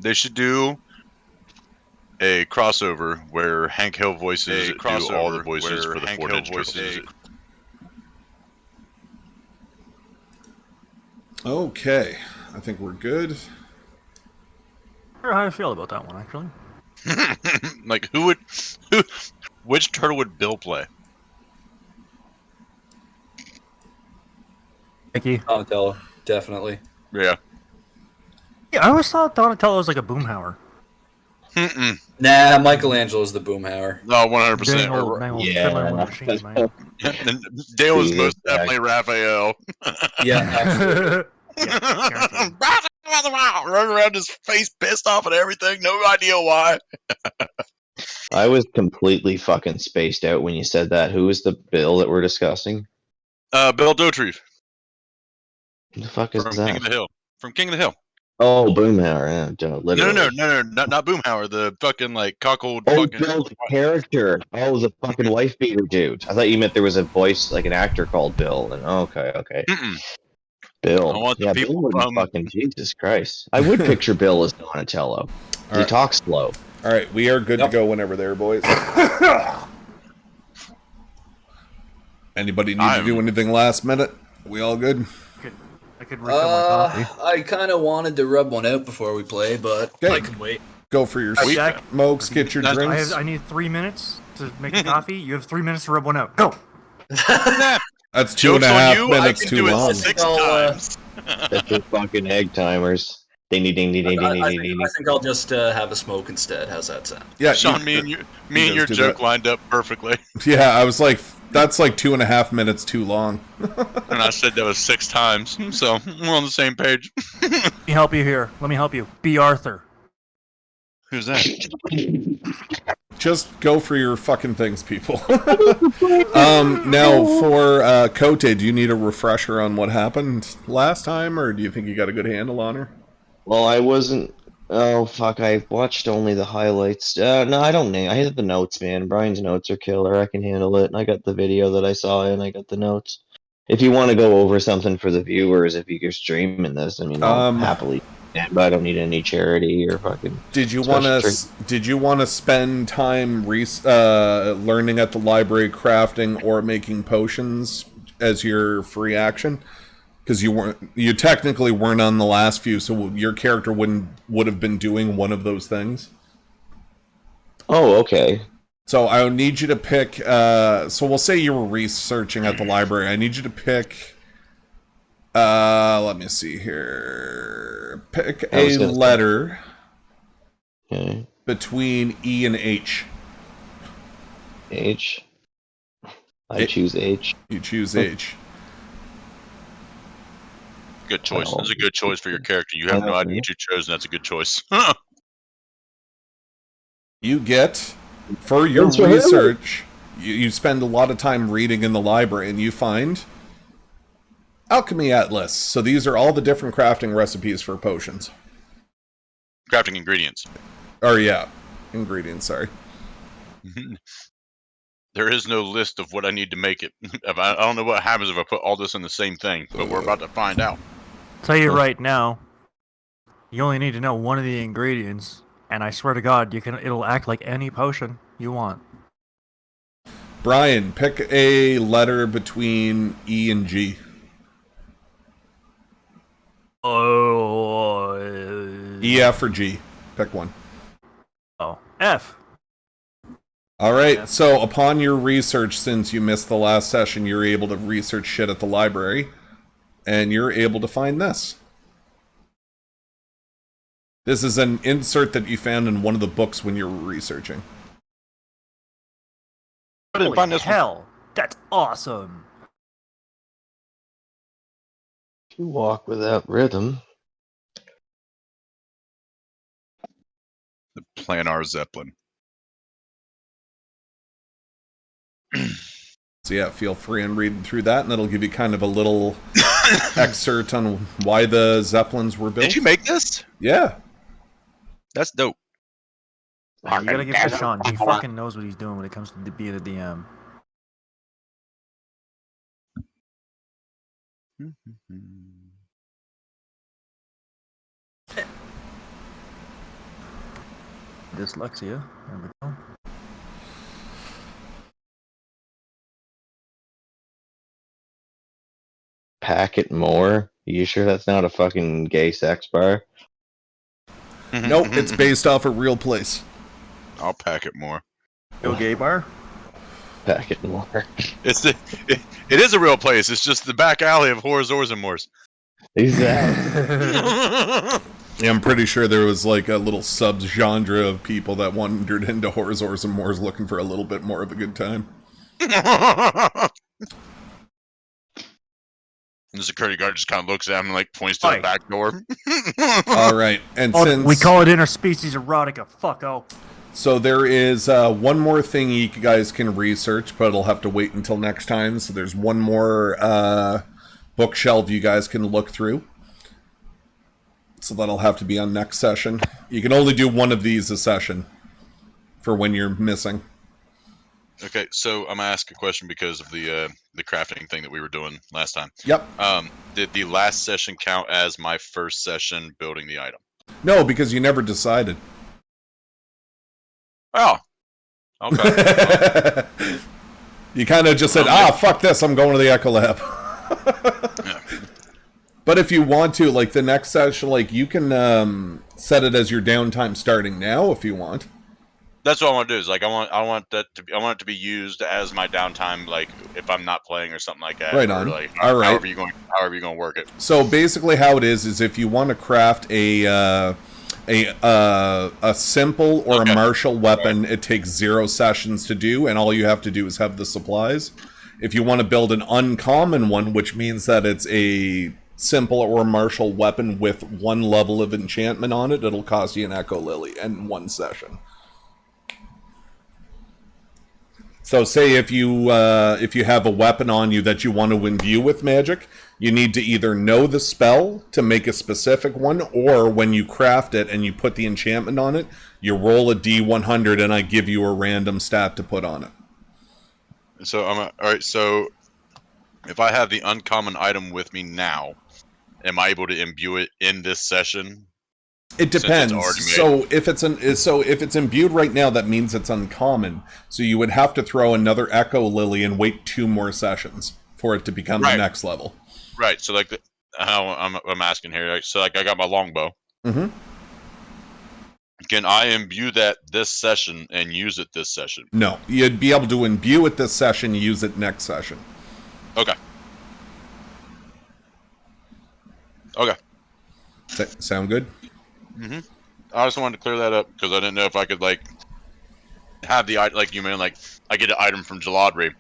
They should do a crossover where Hank Hill voices do all the voices for the Four Ninja Turtles. Okay, I think we're good. I don't know how I feel about that one, actually. Like, which turtle would Bill play? Mickey. Donatello, definitely. Yeah. Yeah, I always thought Donatello was like a boomhauer. Nah, Michelangelo's the boomhauer. No, 100%. Dang old fiddling with a machine, man. Dale was most definitely Raphael. Yeah, absolutely. Yeah, running around his face pissed off at everything, no idea why. I was completely fucking spaced out when you said that. Who is the Bill that we're discussing? Bill Dauterive. Who the fuck is From that? King of the Hill. From King of the Hill. Oh, Boomhauer. Yeah, literally. No, not Boomhauer. The fucking like cockled. Oh, fucking... Bill's character. Oh, the fucking wife beater dude. I thought you meant there was a voice, like an actor called Bill. And okay. Bill. I want the Yeah, people Bill would from- fucking Jesus Christ. I would picture Bill as Donatello. He talks slow. All right, we are good to go whenever there, boys. Anybody need to do anything last minute? We all good? I could refill my coffee. I kind of wanted to rub one out before we play, but I can wait. Go for your Jack. smokes, get your drinks. I need 3 minutes to make a coffee. You have 3 minutes to rub one out. Go! That's 2.5 minutes too long. 6 times. That's your fucking egg timers. Ding, ding, ding, ding, ding, ding, I ding, ding. think I'll just have a smoke instead. How's that sound? Yeah, Sean, me and your joke lined up perfectly. Yeah, I was like, that's like 2.5 minutes too long. And I said that was 6 times, so we're on the same page. Let me help you here. Let me help you. B. Arthur. Who's that? Just go for your fucking things, people. Now, for Cote, do you need a refresher on what happened last time, or do you think you got a good handle on her? Well, I wasn't. Oh, fuck, I watched only the highlights. No, I don't need. I have the notes, man. Brian's notes are killer. I can handle it. And I got the video that I saw, and I got the notes. If you want to go over something for the viewers, if you're streaming this, I mean, I'll happily. But I don't need any charity or fucking. Did you want to spend time learning at the library crafting or making potions as your free action? Because you technically weren't on the last few, so your character would have been doing one of those things. Oh, okay. So I need you to pick. So we'll say you were researching at the library. I need you to pick. Let me see here. Pick a letter between E and H. H. I choose H. You choose H. Good choice. That's a good choice for your character. You have no idea what you chose, and that's a good choice. You get, for your research, you spend a lot of time reading in the library, and you find Alchemy Atlas. So these are all the different crafting recipes for potions. Crafting ingredients. Or yeah, ingredients, sorry. There is no list of what I need to make it. I don't know what happens if I put all this in the same thing, but we're about to find out. Tell you right now, you only need to know one of the ingredients, and I swear to God, it'll act like any potion you want. Brian, pick a letter between E and G. Oh. E, F, or G. Pick one. Oh, F. All right, so upon your research, since you missed the last session, you're able to research shit at the library, and you're able to find this. This is an insert that you found in one of the books when you were researching. I didn't find this hell, that's awesome. You walk without rhythm. The Planar Zeppelin. So yeah, feel free and read through that, and that'll give you kind of a little excerpt on why the Zeppelins were built. Did you make this? Yeah. That's dope. You gotta give it to Sean. He fucking knows what he's doing when it comes to being a DM. Dyslexia. There we go. Pack it more? You sure that's not a fucking gay sex bar? Nope, it's based off a real place. I'll pack it more. Go gay bar? Pack it more. It is a real place. It's just the back alley of Horrors and Mores. Exactly. Yeah, I'm pretty sure there was like a little sub-genre of people that wandered into Horrors and Mores looking for a little bit more of a good time. And the security guard just kind of looks at him and like points to the back door. All right, and since we call it interspecies erotica, fucko. So there is one more thing you guys can research, but it'll have to wait until next time. So there's one more bookshelf you guys can look through. So that'll have to be on next session. You can only do one of these a session for when you're missing. Okay, so I'm gonna ask a question because of the crafting thing that we were doing last time. Yep. Did the last session count as my first session building the item? No, because you never decided. Oh. Okay. You kind of just said, fuck this, I'm going to the Echo Lab. Yeah. But if you want to, like the next session, like you can set it as your downtime starting now if you want. That's what I want to do. Is like I want it to be used as my downtime, like if I'm not playing or something like that. Right on. Like, all right. However you're going to work it. So basically, how it is if you want to craft a simple or a martial weapon, it takes 0 sessions to do, and all you have to do is have the supplies. If you want to build an uncommon one, which means that it's a simple or martial weapon with 1 level of enchantment on it, it'll cost you an Echo Lily in 1 session. So say if you have a weapon on you that you want to imbue with magic, you need to either know the spell to make a specific one, or when you craft it and you put the enchantment on it, you roll a D100 and I give you a random stat to put on it. So all right. So if I have the uncommon item with me now, am I able to imbue it in this session? It depends. So if it's imbued right now, that means it's uncommon. So you would have to throw another Echo Lily and wait 2 more sessions for it to become the next level. Right. So like how I'm asking here. Like, so like I got my longbow. Mm-hmm. Can I imbue that this session and use it this session? No, you'd be able to imbue it this session, use it next session. Okay. Okay. Sound good? Mm-hmm. I just wanted to clear that up because I didn't know if I could like have the item, like you mean, like I get an item from Jaladri, and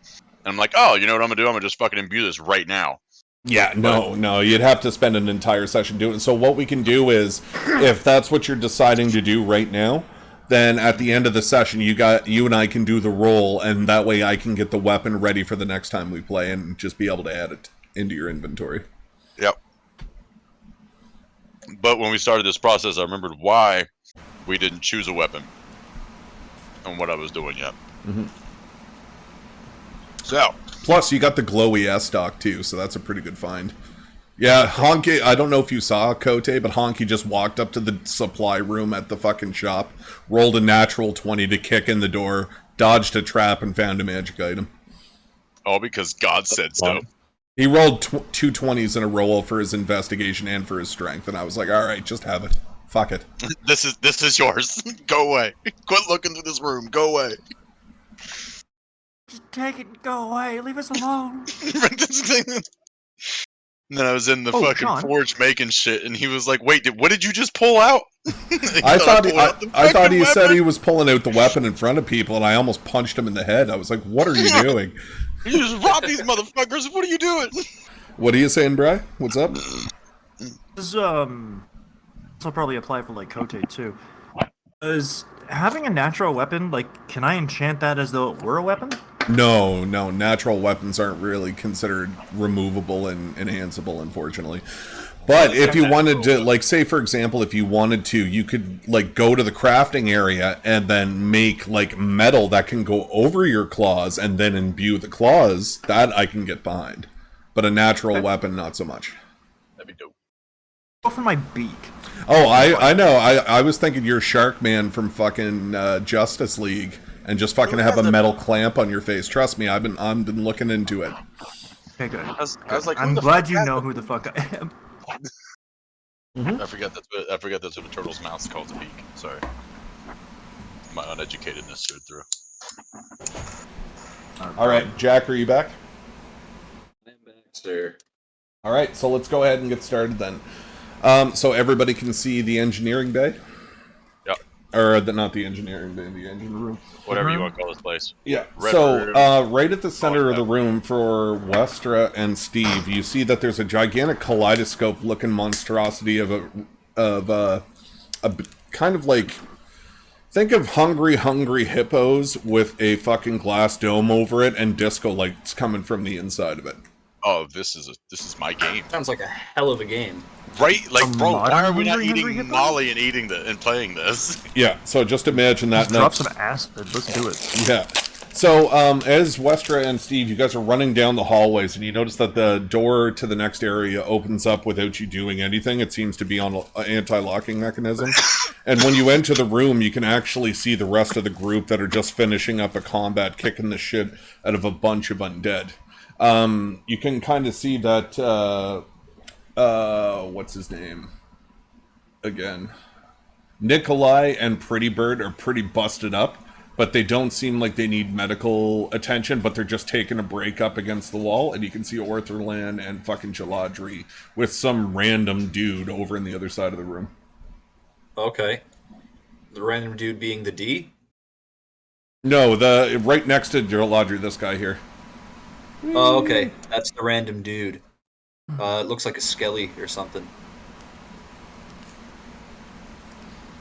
I'm like, oh, you know what I'm gonna do? I'm gonna just fucking imbue this right now. Yeah, no, you'd have to spend an entire session doing it. So what we can do is, if that's what you're deciding to do right now, then at the end of the session, you and I can do the roll, and that way I can get the weapon ready for the next time we play and just be able to add it into your inventory. Yep. But when we started this process, I remembered why we didn't choose a weapon and what I was doing yet. Mm-hmm. So. Plus, you got the glowy S-Stock, too, so that's a pretty good find. Yeah, Honky, I don't know if you saw Kote, but Honky just walked up to the supply room at the fucking shop, rolled a natural 20 to kick in the door, dodged a trap, and found a magic item. All because God said so. He rolled 2 20s in a roll for his investigation and for his strength, and I was like, alright, just have it. Fuck it. This is yours. Go away. Quit looking through this room. Go away. Just take it and go away. Leave us alone. And then I was in the fucking forge making shit, and he was like, wait, what did you just pull out? I thought he said he was pulling out the weapon in front of people, and I almost punched him in the head. I was like, what are you doing? You just robbed these motherfuckers. What are you doing? What are you saying, Bri? What's up? This will probably apply for like Kote too. Is having a natural weapon, like, can I enchant that as though it were a weapon? No, natural weapons aren't really considered removable and enhanceable, unfortunately. But if you wanted to, like, say, for example, if you wanted to, you could, like, go to the crafting area and then make, like, metal that can go over your claws and then imbue the claws. That I can get behind. But a natural weapon, not so much. That'd be dope. Go for my beak. Oh, I know. I was thinking you're Shark Man from fucking Justice League, and just fucking have a metal clamp on your face. Trust me, I've been looking into it. Okay, good. I was like, I'm glad you know who the fuck I am. Mm-hmm. I forgot that's what a turtle's mouth's called, a beak. Sorry, my uneducatedness showed through. All right, Jack, are you back? I'm back, sir. All right, so let's go ahead and get started then. So everybody can see the engineering bay? Yep. Or not the engineering bay, the engine room. Whatever you want to call this place. Yeah, Red so room. right at the center of the room for Westra and Steve, you see that there's a gigantic kaleidoscope-looking monstrosity of a kind of like... Think of hungry hippos with a fucking glass dome over it and disco lights coming from the inside of it. Oh, this is my game. Sounds like a hell of a game. Right? Like, A bro, why modern are we not hungry eating hippo? Molly and playing this? Yeah, so just imagine that. Drop some acid. Let's do it. Yeah. So, as Westra and Steve, you guys are running down the hallways, and you notice that the door to the next area opens up without you doing anything. It seems to be on an anti-locking mechanism. And when you enter the room, you can actually see the rest of the group that are just finishing up a combat, kicking the shit out of a bunch of undead. You can kind of see that, what's his name? Again. Nikolai and Pretty Bird are pretty busted up, but they don't seem like they need medical attention, but they're just taking a break up against the wall, and you can see Ortherlan and fucking Jaladri with some random dude over in the other side of the room. Okay. The random dude being the D? No, the right next to Jaladri, this guy here. Oh, okay. That's the random dude. It looks like a skelly or something.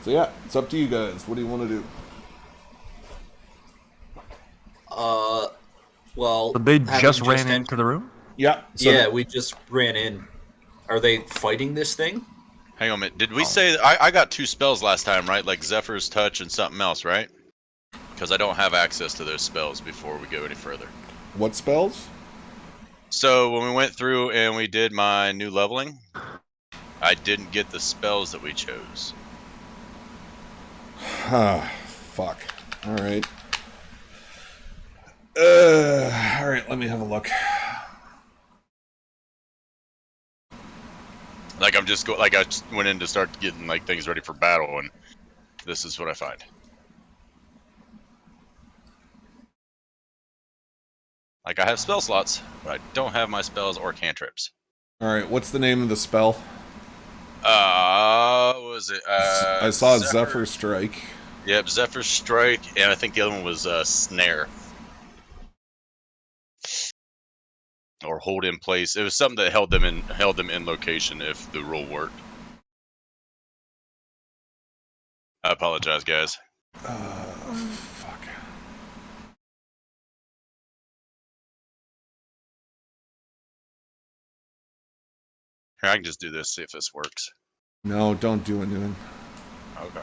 So yeah, it's up to you guys. What do you want to do? Well... So they having just ran entered- into the room? Yeah. So Yeah, we just ran in. Are they fighting this thing? Hang on a minute. Did we say... I got 2 spells last time, right? Like Zephyr's Touch and something else, right? Because I don't have access to those spells before we go any further. What spells? So when we went through and we did my new leveling, I didn't get the spells that we chose. Ah, fuck. Alright. Alright, let me have a look. Like I just went in to start getting like things ready for battle, and this is what I find. Like I have spell slots, but I don't have my spells or cantrips. Alright, what's the name of the spell? What was it? I saw Zephyr Strike. Yep, Zephyr Strike, and I think the other one was Snare. Or hold in place. It was something that held them in location if the rule worked. I apologize, guys. Fuck. Here, I can just do this, see if this works. No, don't do anything. Okay.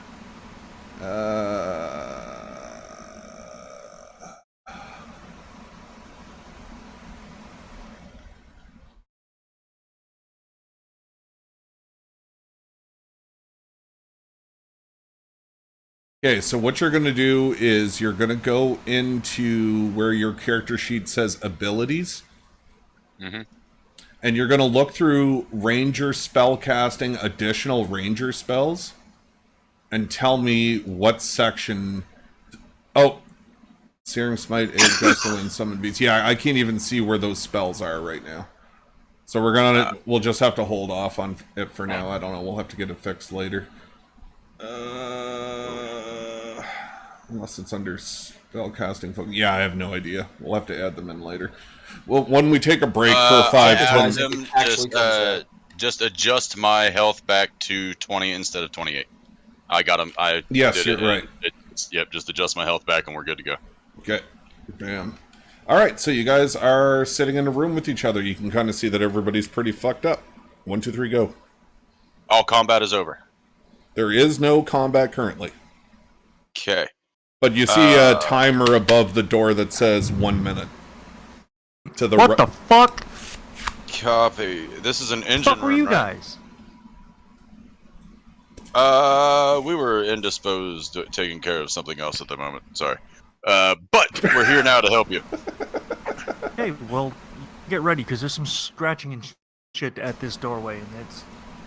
Okay, so what you're going to do is you're going to go into where your character sheet says abilities. Mm-hmm. And you're going to look through Ranger spellcasting additional Ranger spells and tell me what section... Oh, Searing Smite, Aid, Gustile, and Summon Beast. Yeah, I can't even see where those spells are right now. So we'll just have to hold off on it for now. I don't know, we'll have to get it fixed later. Unless it's under spellcasting focus. Yeah, I have no idea. We'll have to add them in later. Well, when we take a break for 5 10 just adjust my health back to 20 instead of 28. I got them. Yes, you're right. Yep, just adjust my health back and we're good to go. Okay. Bam. Alright, so you guys are sitting in a room with each other. You can kind of see that everybody's pretty fucked up. 1, 2, 3, go. All combat is over. There is no combat currently. Okay. But you see a timer above the door that says 1 minute. To the What the fuck? Copy. This is an engine Fuck were room, you right? guys? We were indisposed, taking care of something else at the moment. Sorry. But we're here now to help you. Hey, well, get ready because there's some scratching and shit at this doorway, and it's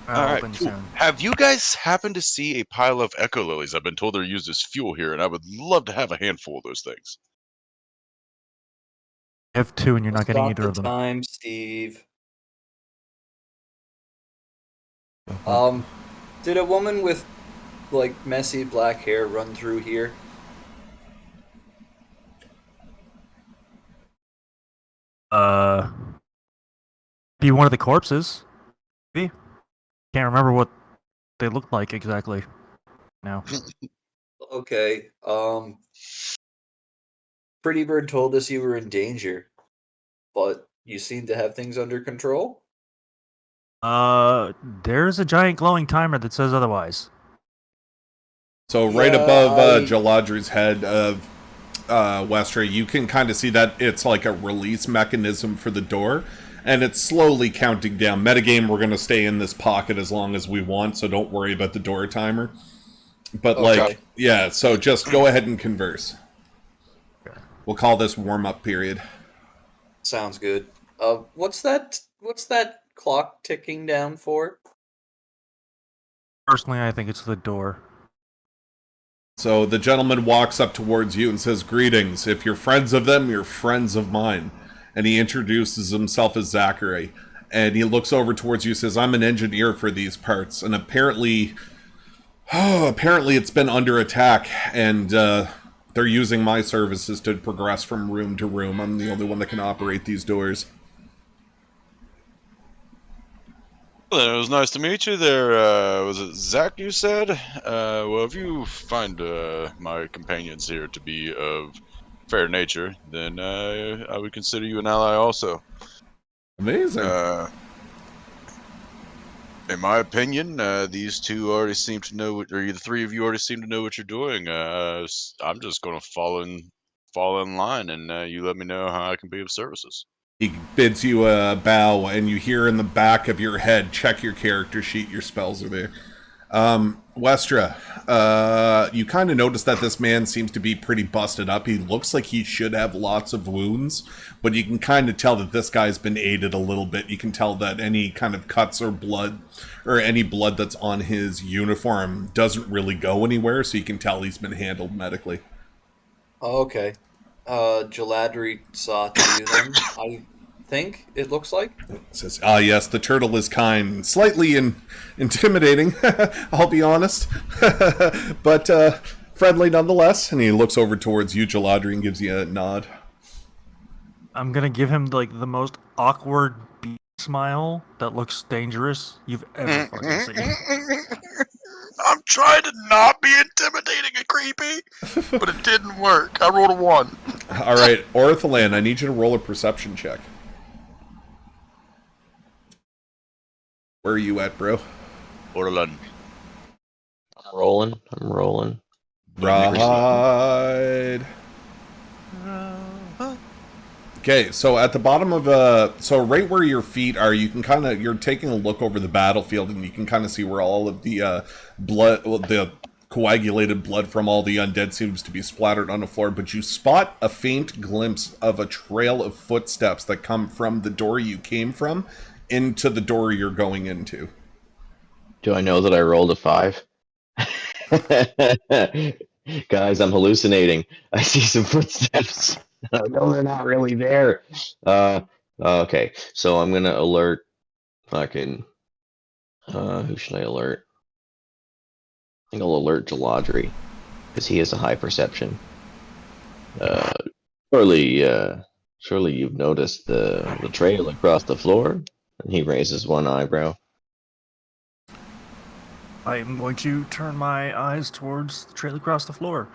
All right, open cool. soon. Have you guys happened to see a pile of echo lilies? I've been told they're used as fuel here, and I would love to have a handful of those things. I have 2, and you're not getting Stop either the of them. time, Steve. Did a woman with like messy black hair run through here? Be one of the corpses. Maybe. Can't remember what they looked like exactly. Now. Okay. Pretty Bird told us you were in danger, but you seem to have things under control. There's a giant glowing timer that says otherwise. So right Yeah, above I Jaladri's head of Westra, you can kind of see that it's like a release mechanism for the door, and it's slowly counting down. Metagame, we're going to stay in this pocket as long as we want, so don't worry about the door timer. But, Okay. like, yeah, so just go ahead and converse. Okay. We'll call this warm-up period. Sounds good. What's that? What's that clock ticking down for? Personally, I think it's the door. So the gentleman walks up towards you and says, "Greetings. If you're friends of them, you're friends of mine." And he introduces himself as Zachary. And he looks over towards you and says, "I'm an engineer for these parts. And apparently it's been under attack. And they're using my services to progress from room to room. I'm the only one that can operate these doors." Well, it was nice to meet you there. Was it Zach you said? Well, if you find my companions here to be of fair nature, then I would consider you an ally also. Amazing. In my opinion, these two already seem to know what, or the three of you already seem to know what you're doing. I'm just going to fall in line, and you let me know how I can be of services. He bids you a bow, and you hear in the back of your head, check your character sheet, your spells are there. Westra, you kind of notice that this man seems to be pretty busted up. He looks like he should have lots of wounds, but you can kind of tell that this guy's been aided a little bit. You can tell that any kind of cuts or blood, or any blood that's on his uniform doesn't really go anywhere, so you can tell he's been handled medically. Okay. Jaladri saw to you then, I think it looks like. It says, "Ah, yes, the turtle is kind. Slightly intimidating, I'll be honest. But friendly nonetheless." And he looks over towards you, Jaladri, and gives you a nod. I'm gonna give him like the most awkward smile that looks dangerous you've ever fucking seen. I'm trying to not be intimidating and creepy, but it didn't work. I rolled a 1. All right, Ortholan, I need you to roll a perception check. Where are you at, bro? Orlan. I'm rolling. Right. Okay, so at the bottom of so right where your feet are, you can you're taking a look over the battlefield, and you can kind of see where all of the blood, the coagulated blood from all the undead seems to be splattered on the floor. But you spot a faint glimpse of a trail of footsteps that come from the door you came from into the door you're going into. Do I know that I rolled a 5? Guys, I'm hallucinating. I see some footsteps. I know they're not really there. Okay, so I'm gonna alert fucking. Who should I alert? I think I'll alert Jaladri because he has a high perception. Surely you've noticed the trail across the floor. And he raises one eyebrow. I am going to turn my eyes towards the trail across the floor.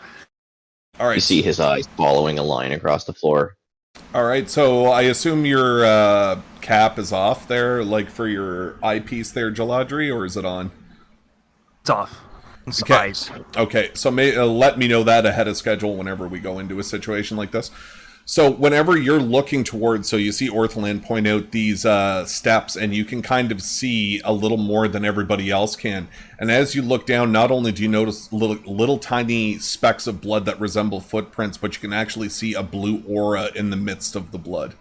All right. You see his eyes following a line across the floor. All right, so I assume your cap is off there, like for your eyepiece there, Jaladri, or is it on? It's off. It's Okay. eyes. Okay, so let me know that ahead of schedule whenever we go into a situation like this. So whenever you're looking towards, so you see Ortholand point out these steps, and you can kind of see a little more than everybody else can. And as you look down, not only do you notice little tiny specks of blood that resemble footprints, but you can actually see a blue aura in the midst of the blood.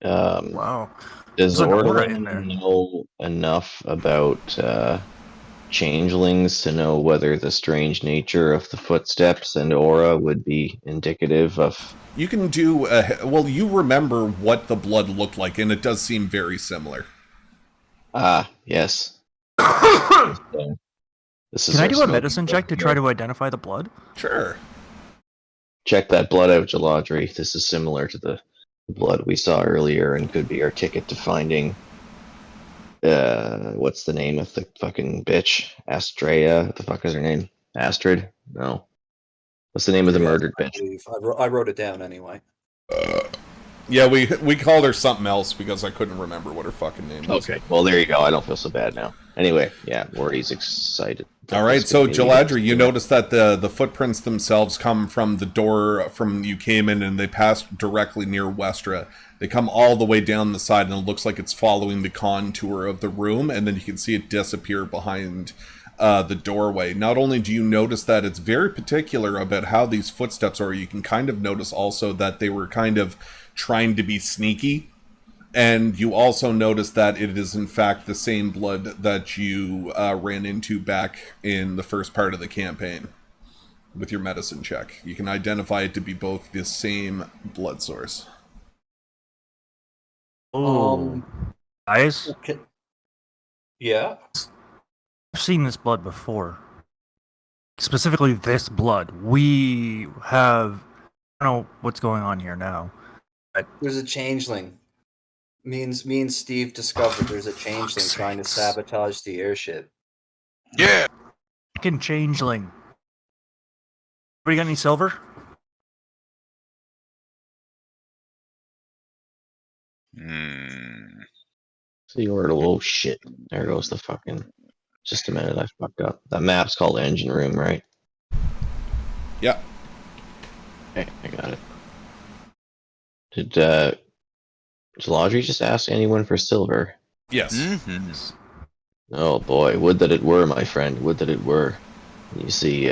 Wow. Does There's an aura in Orlin there. know enough about changelings to know whether the strange nature of the footsteps and aura would be indicative of... You can do, well, you remember what the blood looked like, and it does seem very similar. Ah, yes. This is Can I our do a smoking medicine gun check to here. try to identify the blood? Sure. Check that blood out, Jaladri. This is similar to the blood we saw earlier and could be our ticket to finding... what's the name of the fucking bitch? Astrea? What the fuck is her name? Astrid? No. What's the name of the Yes, murdered I bitch? believe. I wrote it down anyway. Yeah, we called her something else because I couldn't remember what her fucking name was. Okay, well there you go. I don't feel so bad now. Anyway, yeah, Wardy's excited. All right, so Jaladri, you notice that the footprints themselves come from the door from you came in, and they pass directly near Westra. They come all the way down the side, and it looks like it's following the contour of the room, and then you can see it disappear behind the doorway. Not only do you notice that it's very particular about how these footsteps are, you can kind of notice also that they were kind of trying to be sneaky. And you also notice that it is in fact the same blood that you ran into back in the first part of the campaign with your medicine check. You can identify it to be both the same blood source. Oh, guys, Okay. Yeah. I've seen this blood before. Specifically, this blood. We have. I don't know what's going on here now. There's a changeling. Me and Steve discovered there's a changeling trying to sabotage the airship. Yeah. Fucking changeling. Anybody got any silver? See Ortal. Oh shit! There goes the fucking. Just a minute, I fucked up. That map's called Engine Room, right? Yeah. Okay, I got it. Did Jaladri just ask anyone for silver? Yes. Mm-hmm. Oh boy, would that it were, my friend. Would that it were. You see,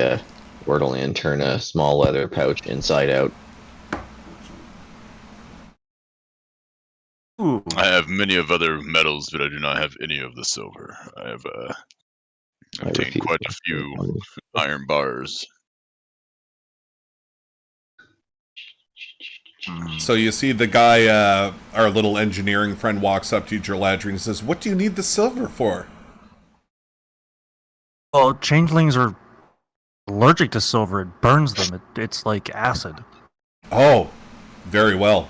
Wordleland turn a small leather pouch inside out. Ooh. I have many of other metals, but I do not have any of the silver. I have obtained refuse quite to a few money. iron bars. So you see the guy, our little engineering friend, walks up to you, Jaladri, and says, "What do you need the silver for?" Well, changelings are allergic to silver. It burns them. It's like acid. Oh, very well.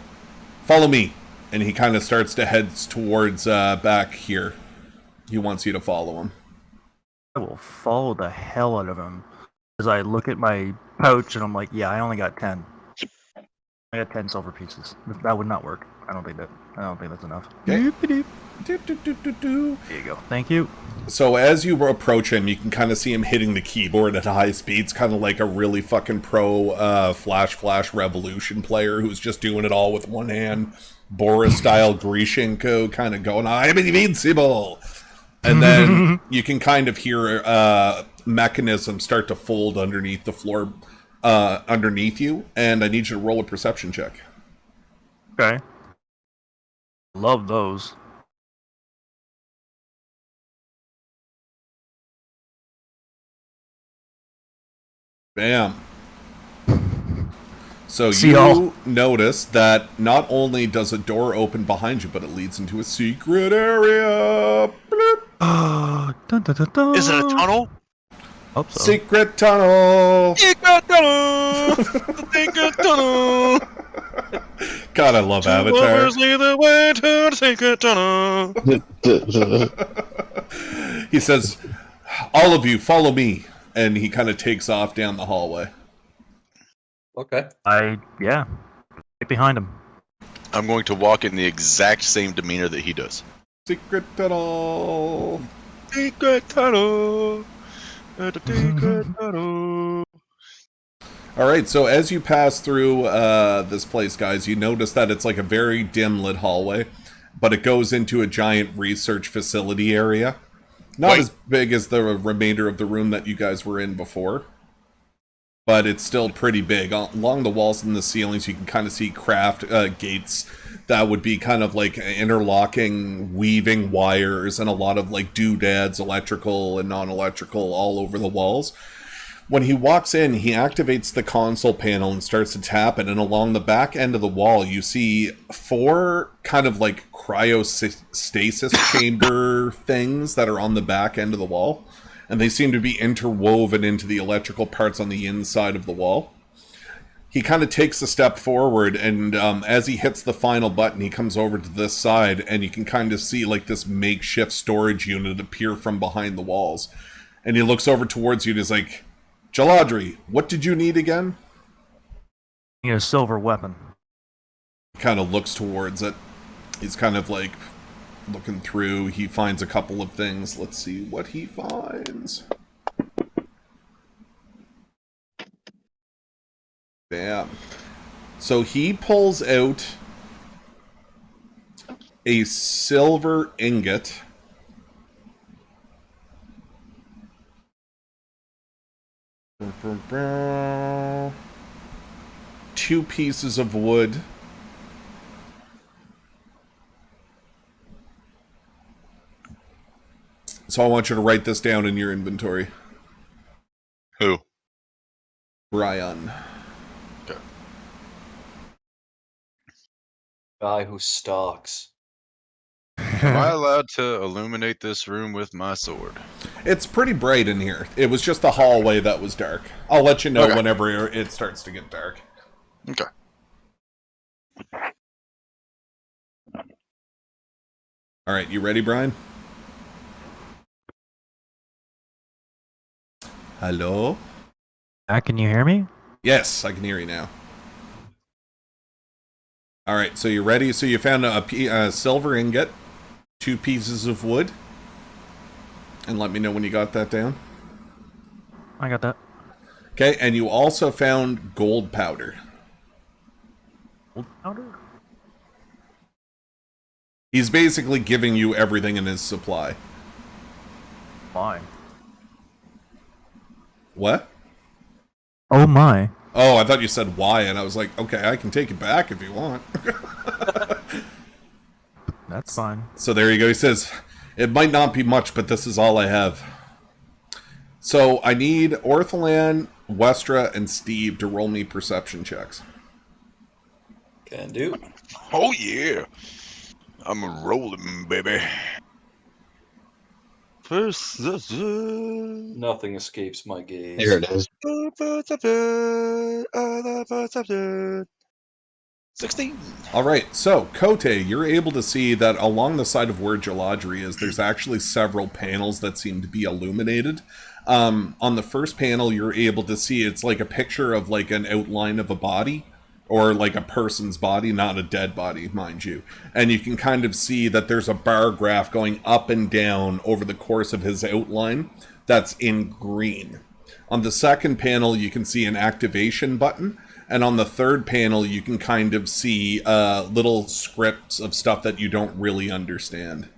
Follow me. And he kind of starts to head towards back here. He wants you to follow him. I will follow the hell out of him as I look at my pouch and I'm like, yeah, I only got 10. I got 10 silver pieces. That would not work. I don't think that's enough. Okay. There you go. Thank you. So as you approach him, you can kind of see him hitting the keyboard at high speeds, kind of like a really fucking pro Flash Revolution player who's just doing it all with one hand. Boris-style Grishenko kind of going, I'm invincible! And then you can kind of hear mechanisms start to fold underneath the floor, underneath you, and I need you to roll a perception check. Okay. Love those. Bam. So See you y'all. notice that not only does a door open behind you, but it leads into a secret area. Bloop. Dun, dun, dun, dun. Is it a tunnel? Hope so. Secret tunnel. Secret tunnel! Secret tunnel! God, I love Two Avatar. lovers lead the way to the secret tunnel. He says, all of you, follow me. And he kind of takes off down the hallway. Okay. Yeah. Right behind him. I'm going to walk in the exact same demeanor that he does. Secret tunnel. Secret tunnel. At the secret tunnel. All right, so as you pass through this place, guys, you notice that it's like a very dim lit hallway, but it goes into a giant research facility area. Not Wait. as big as the remainder of the room that you guys were in before, but it's still pretty big. Along the walls and the ceilings, you can kind of see craft gates that would be kind of like interlocking, weaving wires, and a lot of like doodads, electrical and non-electrical, all over the walls. When he walks in, he activates the console panel and starts to tap it, and along the back end of the wall, you see 4 kind of like cryostasis chamber things that are on the back end of the wall, and they seem to be interwoven into the electrical parts on the inside of the wall. He kind of takes a step forward, and as he hits the final button, he comes over to this side, and you can kind of see like this makeshift storage unit appear from behind the walls. And he looks over towards you and is like, Jaladri, what did you need again? You need a silver weapon. Kind of looks towards it. He's kind of like looking through. He finds a couple of things. Let's see what he finds. Bam. So he pulls out a silver ingot. Two pieces of wood. So I want you to write this down in your inventory. Who? Brian. Okay. Guy who stalks. Am I allowed to illuminate this room with my sword? It's pretty bright in here. It was just the hallway that was dark. I'll let you know Okay. whenever it starts to get dark. Okay. All right, you ready, Brian? Hello? Can you hear me? Yes, I can hear you now. All right, so you're ready. So you found a silver ingot, 2 pieces of wood, and let me know when you got that down. I got that. Okay, and you also found gold powder. Gold powder? He's basically giving you everything in his supply. My. What? Oh my. Oh, I thought you said why, and I was like, okay, I can take it back if you want. That's fine. So there you go. He says, it might not be much, but this is all I have. So I need Ortholan, Westra, and Steve to roll me perception checks. Can do. Oh yeah. I'm rolling, baby. Nothing escapes my gaze. There it is. 16. All right, so Kote, you're able to see that along the side of where Jaladri is, there's actually several panels that seem to be illuminated. On the first panel, you're able to see it's like a picture of like an outline of a body, or like a person's body, not a dead body, mind you. And you can kind of see that there's a bar graph going up and down over the course of his outline that's in green. On the second panel, you can see an activation button. And on the third panel, you can kind of see little scripts of stuff that you don't really understand.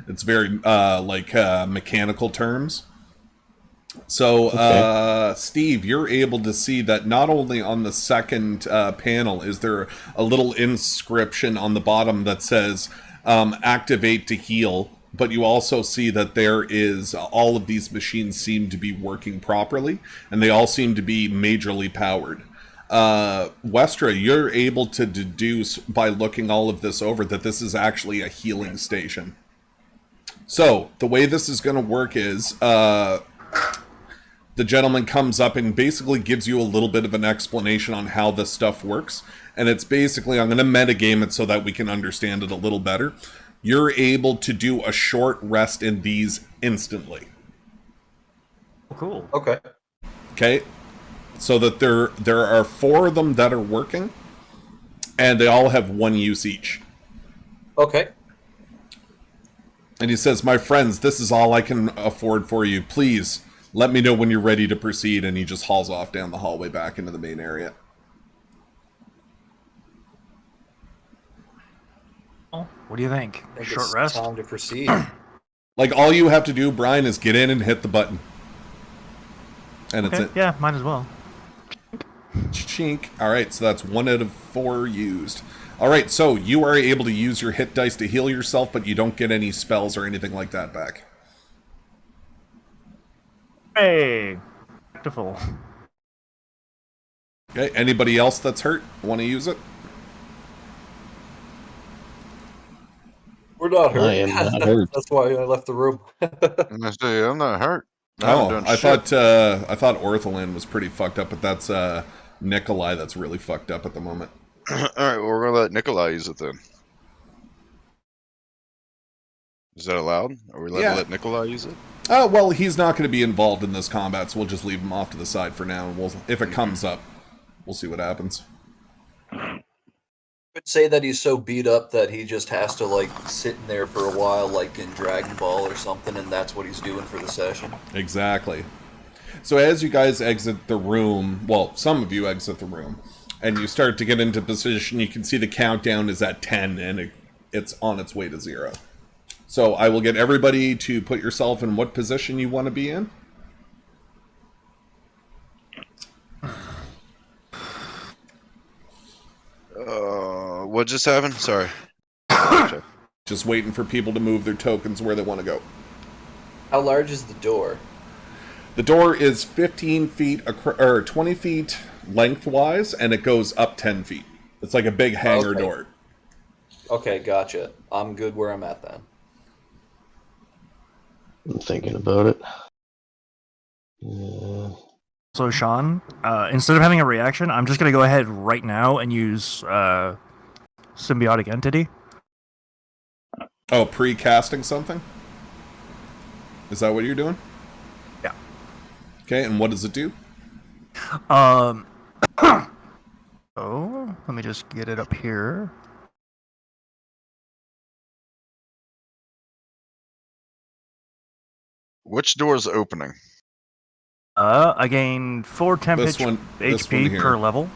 It's very mechanical terms. So, Steve, you're able to see that not only on the second panel is there a little inscription on the bottom that says activate to heal, but you also see that there is all of these machines seem to be working properly, and they all seem to be majorly powered. Westra, you're able to deduce by looking all of this over that this is actually a healing station. So, the way this is going to work is the gentleman comes up and basically gives you a little bit of an explanation on how this stuff works. And it's basically, I'm going to metagame it so that we can understand it a little better. You're able to do a short rest in these instantly. Oh, cool. Okay. Okay? So that there are 4 of them that are working, and they all have 1 use each. Okay. And he says, my friends, this is all I can afford for you. Please, Let me know when you're ready to proceed, and he just hauls off down the hallway back into the main area. What do you think? I think Short it's rest? time to proceed. Like, all you have to do, Brian, is get in and hit the button. And Okay, it's it. yeah, might as well. Chink. Alright, so that's 1 out of 4 used. Alright, so you are able to use your hit dice to heal yourself, but you don't get any spells or anything like that back. Hey, beautiful. Okay, anybody else that's hurt want to use it? We're not hurt. I am not hurt. That's why I left the room. I'm gonna say I'm not hurt. I haven't done I shit. thought Ortholan was pretty fucked up, but that's Nikolai that's really fucked up at the moment. All right, well, we're gonna let Nikolai use it then. Is that allowed? Are we allowed Yeah. to let Nikolai use it? Well, he's not going to be involved in this combat, so we'll just leave him off to the side for now. And if it comes up, we'll see what happens. I would say that he's so beat up that he just has to like sit in there for a while, like in Dragon Ball or something, and that's what he's doing for the session. Exactly. So as you guys exit the room, well, some of you exit the room, and you start to get into position, you can see the countdown is at 10, and it's on its way to 0. So I will get everybody to put yourself in what position you want to be in. What just happened? Sorry. Just waiting for people to move their tokens where they want to go. How large is the door? The door is 15 feet, or 20 feet lengthwise, and it goes up 10 feet. It's like a big hangar Okay. door. Okay, gotcha. I'm good where I'm at then. I'm thinking about it. Yeah. So, Sean, instead of having a reaction, I'm just going to go ahead right now and use Symbiotic Entity. Oh, pre-casting something? Is that what you're doing? Yeah. Okay, and what does it do? Oh, let me just get it up here. Which door is opening? I gain 4 temp This one HP here. per level.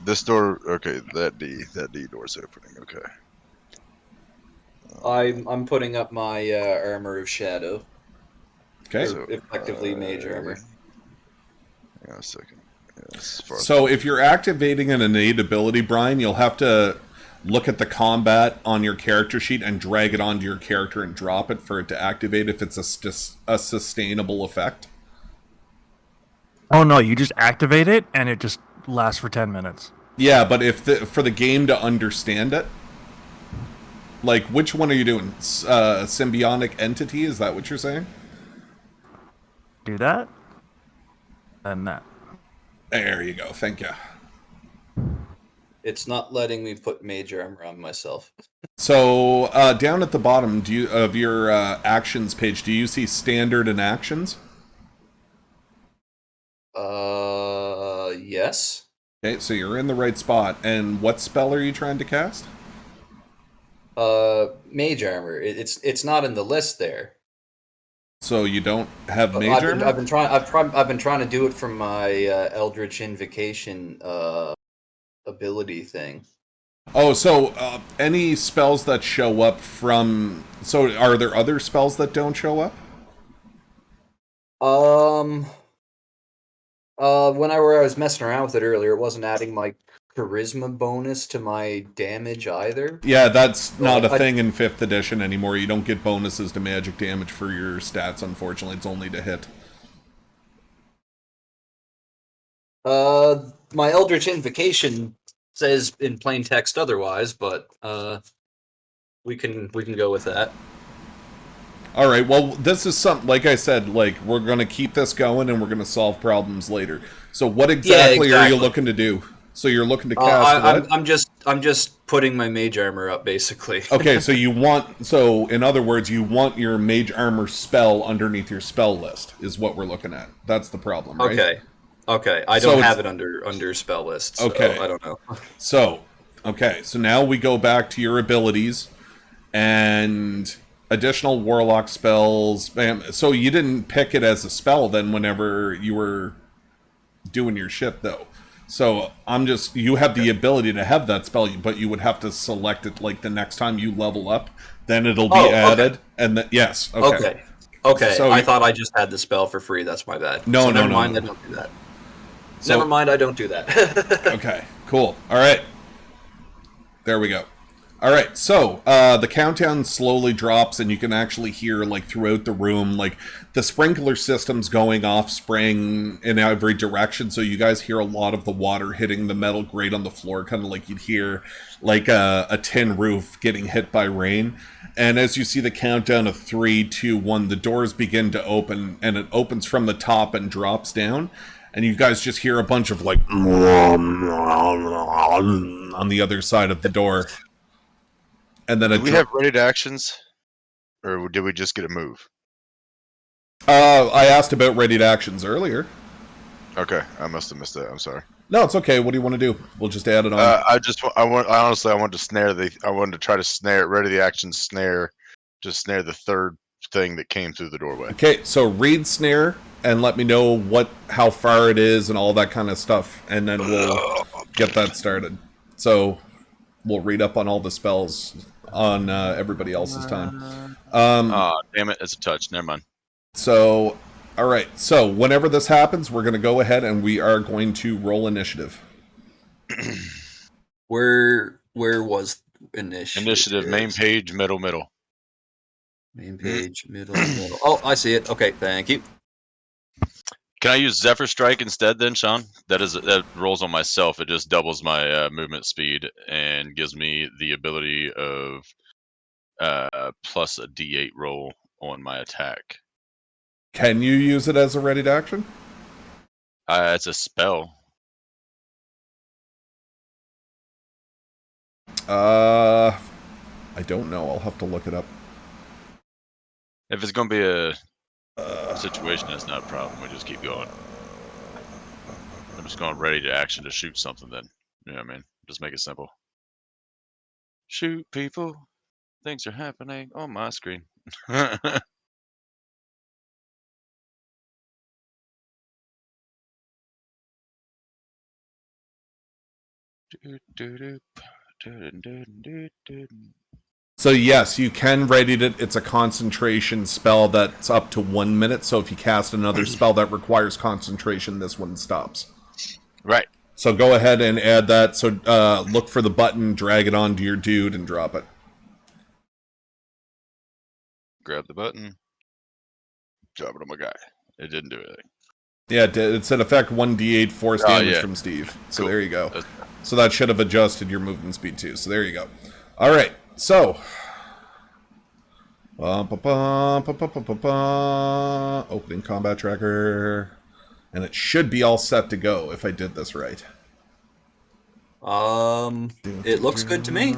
This door. Okay, that D door's opening. Okay. I'm putting up my armor of shadow. Okay. So, Effectively mage armor. Hang on a second. Yeah, as far as So if you're activating an innate ability, Brian, you'll have to look at the combat on your character sheet and drag it onto your character and drop it for it to activate if it's a sustainable effect. Oh no, you just activate it and it just lasts for 10 minutes. Yeah, but for the game to understand it, like which one are you doing? Symbiotic entity? Is that what you're saying? Do that. And that. There you go. Thank you. It's not letting me put mage armor on myself. So down at the bottom of your actions page, do you see standard and actions? Yes. Okay, so you're in the right spot. And what spell are you trying to cast? Mage armor. It's not in the list there. So you don't have But mage armor? I've been trying to do it from my Eldritch Invocation ability thing. Oh, so any spells that show up from... So are there other spells that don't show up? When I was messing around with it earlier, it wasn't adding my charisma bonus to my damage either. Yeah, that's not a thing in 5th edition anymore. You don't get bonuses to magic damage for your stats, unfortunately. It's only to hit. My Eldritch Invocation says in plain text otherwise, but we can go with that. All right, well, this is something, like I said, like, we're going to keep this going and we're going to solve problems later. So what exactly are you looking to do? So you're looking to cast what? I'm just putting my mage armor up, basically. Okay, so in other words, you want your mage armor spell underneath your spell list, is what we're looking at. That's the problem, right? Okay. I don't have it under spell list, so Okay. I don't know. So now we go back to your abilities, and Additional warlock spells. Bam. So you didn't pick it as a spell then whenever you were doing your shit though. So I'm just you have the ability to have that spell, but you would have to select it like the next time you level up. Then it'll be Oh, okay. added, and then yes, okay. Okay. Okay. So I thought I just had the spell for free. That's my bad. No, So no, never no, mind. no. I don't do that. So, Never mind. I don't do that. Okay, cool. All right, there we go. All right, so the countdown slowly drops, and you can actually hear like throughout the room, like the sprinkler system's going off, spraying in every direction. So you guys hear a lot of the water hitting the metal grate on the floor, kind of like you'd hear like a tin roof getting hit by rain. And as you see the countdown of 3, 2, 1, the doors begin to open, and it opens from the top and drops down. And you guys just hear a bunch of like on the other side of the door. And then Do we have ready to actions, or did we just get a move? I asked about ready to actions earlier. Okay, I must have missed that. I'm sorry. No, it's okay. What do you want to do? We'll just add it on. I honestly wanted to snare I wanted to try to snare ready the action snare, just snare the third thing that came through the doorway. Okay, so read snare and let me know how far it is and all that kind of stuff, and then we'll get that started. So we'll read up on all the spells on everybody else's time. Damn it! It's a touch. Never mind. So, all right. So whenever this happens, we're going to go ahead and we are going to roll initiative. Where was initiative? Initiative, main page, middle. Main page, middle. Oh, I see it. Okay, thank you. Can I use Zephyr Strike instead then, Sean? That rolls on myself. It just doubles my movement speed and gives me the ability of plus a D8 roll on my attack. Can you use it as a ready to action? It's a spell. I don't know. I'll have to look it up. If it's going to be a situation, that's not a problem. We just keep going. I'm just going ready to action to shoot something then. You know what I mean? Just make it simple. Shoot people. Things are happening on my screen. So yes, you can ready it. It's a concentration spell that's up to 1 minute. So if you cast another spell that requires concentration, this one stops. Right. So go ahead and add that. So look for the button, drag it onto your dude, and drop it. Grab the button. Drop it on my guy. It didn't do anything. Yeah, it said effect 1d8 force damage yeah. from Steve. So Cool. there you go. So that should have adjusted your movement speed too. So there you go. All right. So opening combat tracker, and it should be all set to go if I did this right. It looks good to me.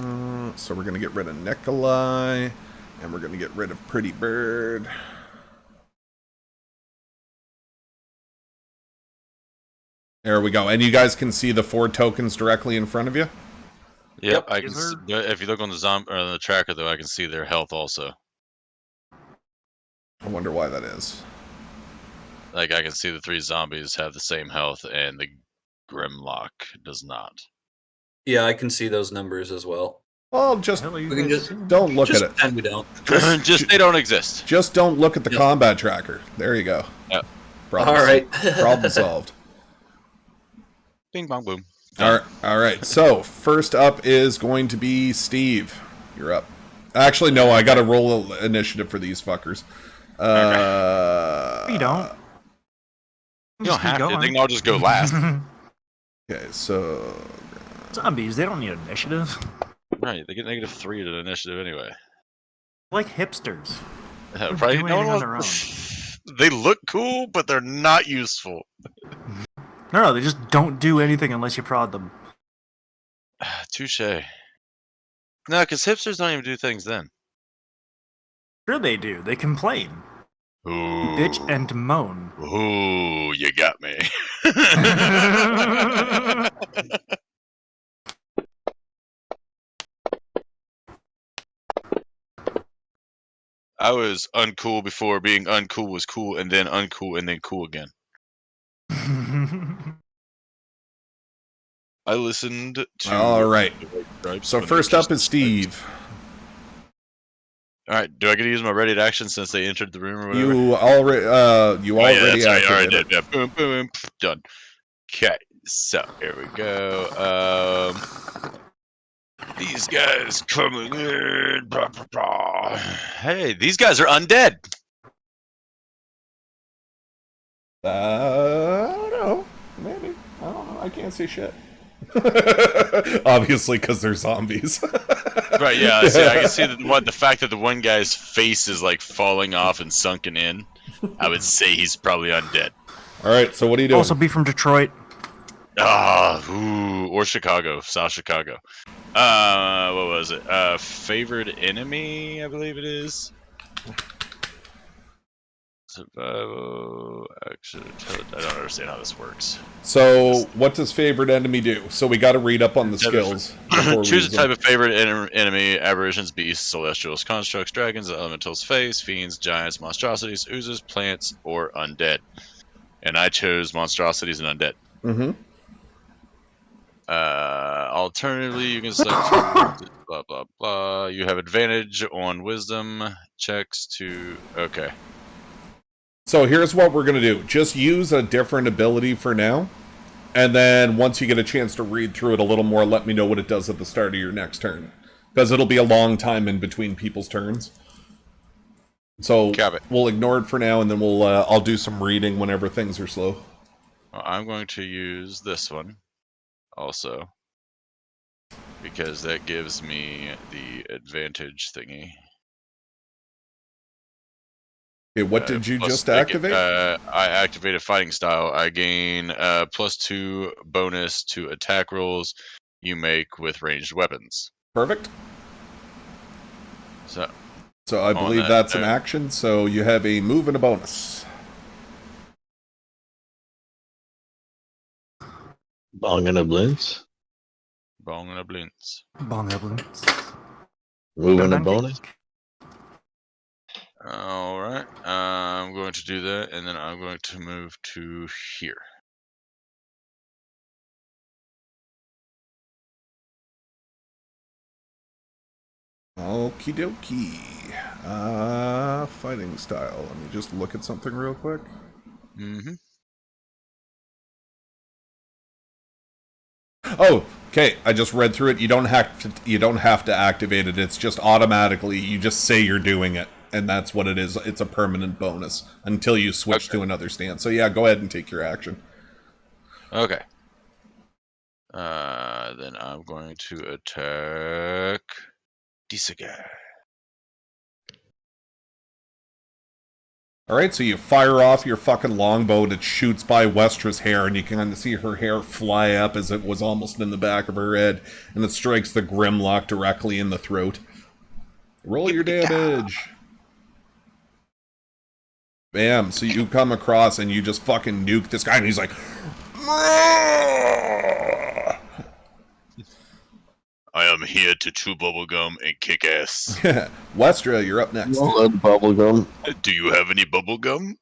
So we're gonna get rid of Nikolai, and we're gonna get rid of Pretty Bird. There we go. And you guys can see the 4 tokens directly in front of you? Yep, I can see, if you look on the zombie or the tracker though, I can see their health also. I wonder why that is. Like I can see the 3 zombies have the same health and the Grimlock does not. Yeah, I can see those numbers as well. Well, just We can just don't look just at it. pretend we don't. Just they don't exist. Just don't look at the combat tracker. There you go. Yep. Problem All right. problem solved. Bing bong boom. All right. So first up is going to be Steve. You're up. Actually, no. I got to roll initiative for these fuckers. You don't. You don't have to. They can all just go last. Okay, so Zombies, they don't need initiative. Right, they get -3 to the initiative anyway. Like hipsters. Right? Do No one anything on their wants... They look cool, but they're not useful. No, they just don't do anything unless you prod them. Touche. No, because hipsters don't even do things then. Sure they do. They complain. Ooh. Bitch and moan. Ooh, you got me. I was uncool before being uncool was cool, and then uncool, and then cool again. I listened to. All right. the White Stripes So when they first were up is just Steve. All right, do I get to use my ready to action since they entered the room or whatever? You already Oh, yeah, already that's right. All right, activated. yeah, boom, boom, done. Okay, so here we go. These guys coming in. Blah, blah, blah. Hey, these guys are undead. I don't know. Maybe. I don't know. I can't see shit. Obviously, because they're zombies. Right? Yeah, I see. I can see the fact that the one guy's face is like falling off and sunken in. I would say he's probably undead. All right. So what are you doing? Also, be from Detroit. Or Chicago, South Chicago. What was it? Favored enemy, I believe it is. Survival, action, intelligence. I don't understand how this works. So what does favorite enemy do? So we got to read up on the skills. Choose a type of favorite enemy: aberrations, beasts, celestials, constructs, dragons, elementals, fays, fiends, giants, monstrosities, oozes, plants, or undead. And I chose monstrosities and undead. Mm-hmm. Alternatively, you can select blah blah blah. You have advantage on wisdom checks to. Okay. So here's what we're gonna do. Just use a different ability for now, and then once you get a chance to read through it a little more, let me know what it does at the start of your next turn, because it'll be a long time in between people's turns. So we'll ignore it for now, and then I'll do some reading whenever things are slow. Well, I'm going to use this one also because that gives me the advantage thingy. Okay, what did you just activate? I activated fighting style. I gain +2 bonus to attack rolls you make with ranged weapons. Perfect. So I believe that's an action, so you have a move and a bonus. Bong and a blintz. Bong and a blintz. Bong and a blintz. Move and a bonus. All right, I'm going to do that, and then I'm going to move to here. Okie dokie. Fighting style. Let me just look at something real quick. Mm-hmm. Oh, okay. I just read through it. You don't have to activate it. It's just automatically. You just say you're doing it, and that's what it is. It's a permanent bonus until you switch to another stance. So yeah, go ahead and take your action. Okay. Then I'm going to attack this guy. Alright, so you fire off your fucking longbow and it shoots by Westra's hair, and you can kind of see her hair fly up as it was almost in the back of her head, and it strikes the Grimlock directly in the throat. Roll your damage! Bam, so you come across and you just fucking nuke this guy, and he's like... I am here to chew bubblegum and kick ass. Westra, you're up next. Bubblegum. Do you have any bubblegum?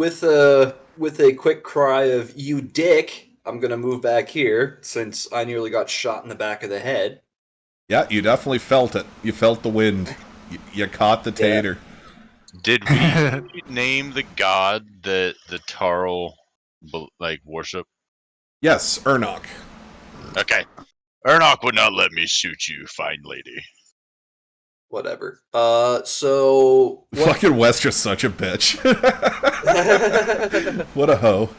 With a quick cry of "you dick," I'm gonna move back here since I nearly got shot in the back of the head. Yeah, you definitely felt it. You felt the wind. You caught the tater. Did we name the god that the Tarl worship? Yes, Ernok. Okay. Ernok would not let me shoot you, fine lady. Whatever. So fucking Westra's such a bitch. What a hoe.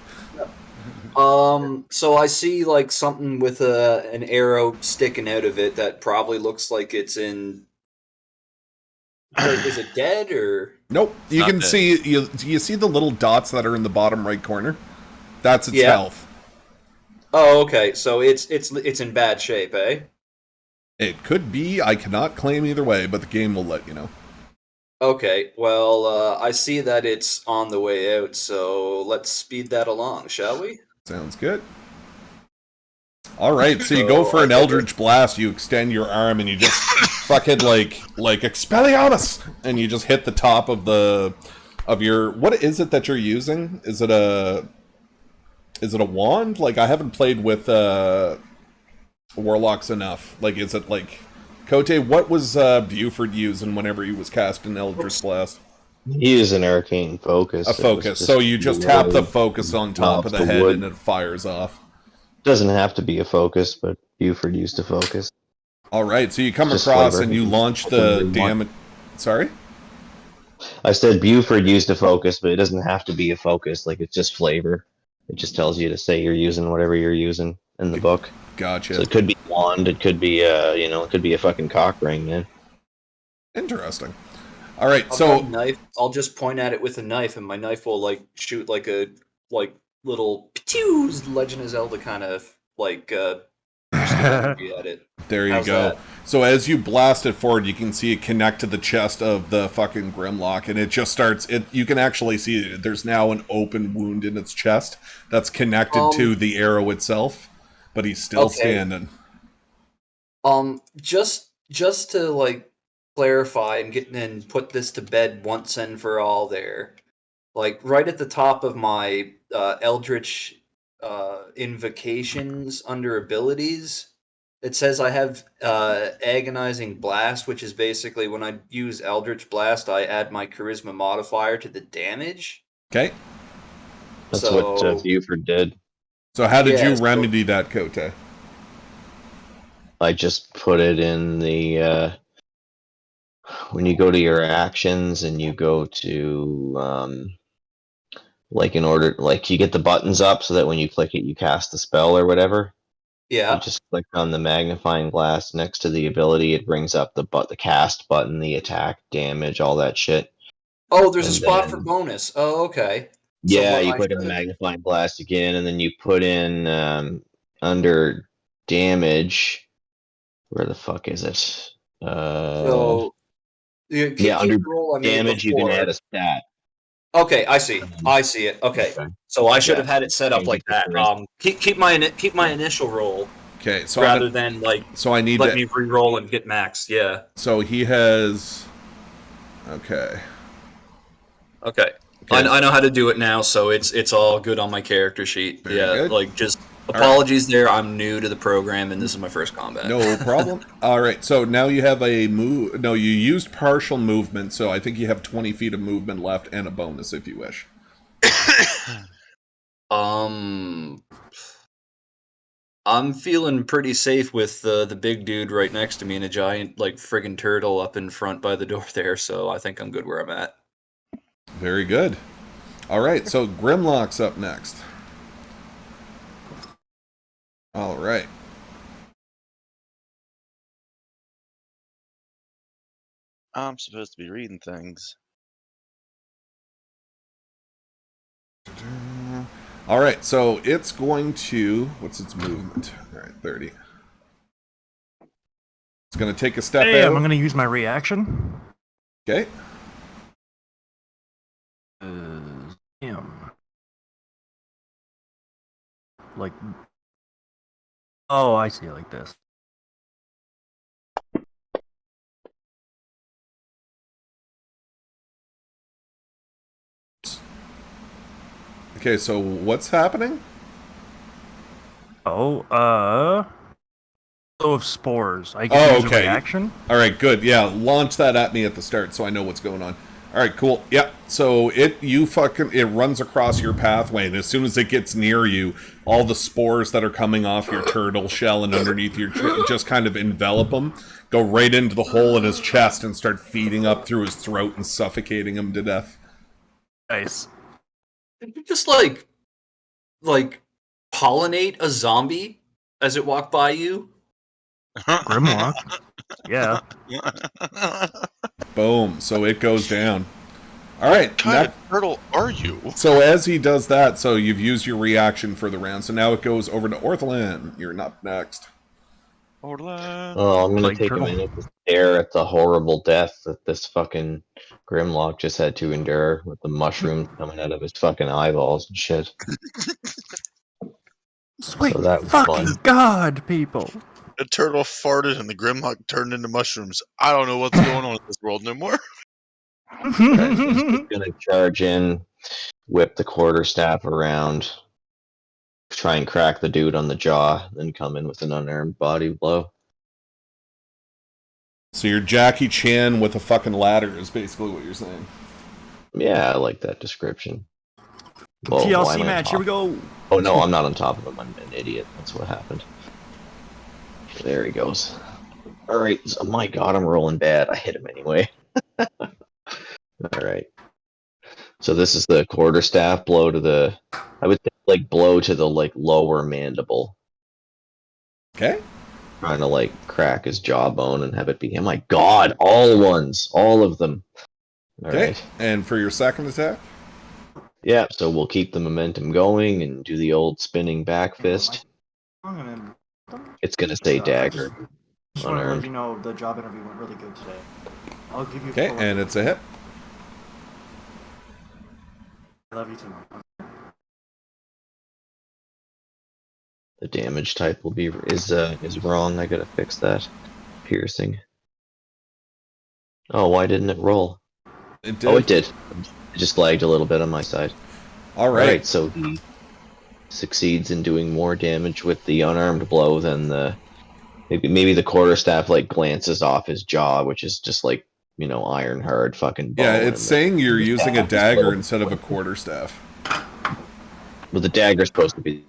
So I see like something with an arrow sticking out of it that probably looks like it's in. Is it dead or? Nope. You can see you see the little dots that are in the bottom right corner. That's its health. Oh, okay. So it's in bad shape, eh? It could be. I cannot claim either way, but the game will let you know. Okay. Well, I see that it's on the way out, so let's speed that along, shall we? Sounds good. All right, so you go for an Eldritch Blast, you extend your arm, and you just fucking like Expelliarmus, and you just hit the top of your. What is it that you're using? Is it a wand? Like, I haven't played with warlocks enough. Like, is it like Cote? What was Buford using whenever he was casting Eldritch Blast? He is an arcane focus. A focus. So you just tap the focus on top of the head, and it fires off. Doesn't have to be a focus, but Buford used a focus. All right, so you come across and you launch the damage. Sorry? I said Buford used a focus, but it doesn't have to be a focus. Like, it's just flavor. It just tells you to say you're using whatever you're using in the book. Gotcha. So it could be a wand. It could be it could be a fucking cock ring, man. Interesting. All right, knife. I'll just point at it with a knife, and my knife will like shoot like a little Legend of Zelda kind of like energy at it. There you go. That? So as you blast it forward, you can see it connect to the chest of the fucking Grimlock, and it just starts. You can actually see there's now an open wound in its chest that's connected to the arrow itself, but he's still standing. Just to like clarify and put this to bed once and for all. There, like right at the top of my Eldritch invocations under abilities, it says I have Agonizing Blast, which is basically when I use Eldritch Blast, I add my Charisma modifier to the damage. Okay. That's what Buford did. So how did you remedy that, Cote? I just put it in the... when you go to your actions and you go to... in order... Like, you get the buttons up so that when you click it, you cast the spell or whatever. Yeah. You just click on the magnifying glass next to the ability. It brings up the cast button, the attack, damage, all that shit. Oh, there's a spot for bonus. Oh, okay. Yeah, you click on the magnifying glass again, and then you put in under damage. Where the fuck is it? So under damage, you can add a stat. Okay, I see. I see it. Okay. So I should have had it set up like that. Keep my initial roll. Okay, so rather than like I need let me re-roll and get maxed. Yeah. So he has. Okay. I know how to do it now, so it's all good on my character sheet. Very good. Like just apologies there. I'm new to the program, and this is my first combat. No problem. All right, so now you have a move. No, you used partial movement, so I think you have 20 feet of movement left and a bonus if you wish. I'm feeling pretty safe with the big dude right next to me and a giant like friggin' turtle up in front by the door there, so I think I'm good where I'm at. Very good. All right, so Grimlock's up next. All right. I'm supposed to be reading things. All right, so it's going to... What's its movement? All right, 30. It's going to take a step out. I'm going to use my reaction. Okay. Like... Oh, I see it like this. Okay, so what's happening? Oh, of spores. I can use a reaction. All right, good. Yeah, launch that at me at the start so I know what's going on. All right, cool. Yeah, so it runs across your pathway, and as soon as it gets near you, all the spores that are coming off your turtle shell and underneath your just kind of envelop him, go right into the hole in his chest and start feeding up through his throat and suffocating him to death. Nice. Did you just like pollinate a zombie as it walked by you? Grimlock. Yeah. Boom. So it goes down. All right. What kind of turtle are you? So as he does that, so you've used your reaction for the round. So now it goes over to Ortholan. You're up next. Ortholan. Oh, I'm going to take a minute to stare at the horrible death that this fucking Grimlock just had to endure with the mushrooms coming out of his fucking eyeballs and shit. Sweet So that was fucking fun. God, people. The turtle farted and the Grimlock turned into mushrooms. I don't know what's going on in this world no more. Alright, so he's just gonna charge in, whip the quarterstaff around, try and crack the dude on the jaw, then come in with an unarmed body blow. So you're Jackie Chan with a fucking ladder is basically what you're saying. Yeah, I like that description. Whoa, why am TLC I on match, here we top? go. Oh no, I'm not on top of him. I'm an idiot. That's what happened. There he goes. Alright, so, my god, I'm rolling bad. I hit him anyway. Alright. So this is the quarterstaff blow to the... I would think, like, blow to the, like, lower mandible. Okay. Trying to, like, crack his jawbone and have it be... Oh my god, all ones! All of them! Okay. Alright. And for your second attack? Yeah, so we'll keep the momentum going and do the old spinning back fist. It's gonna say dagger. Just want to let Unarmed. you know the job interview went really good today. I'll give you. Okay, full and update. it's a hit. I love you too, man. The damage type will be is wrong. I gotta fix that. Piercing. Oh, why didn't it roll? It did. Oh, it did. It just lagged a little bit on my side. All right. Alright, so he succeeds in doing more damage with the unarmed blow than the... Maybe the quarterstaff, like, glances off his jaw, which is just, like, you know, iron hard fucking bone. Yeah, it's saying you're using a dagger blow. instead of a quarterstaff. Well, the dagger's supposed to be...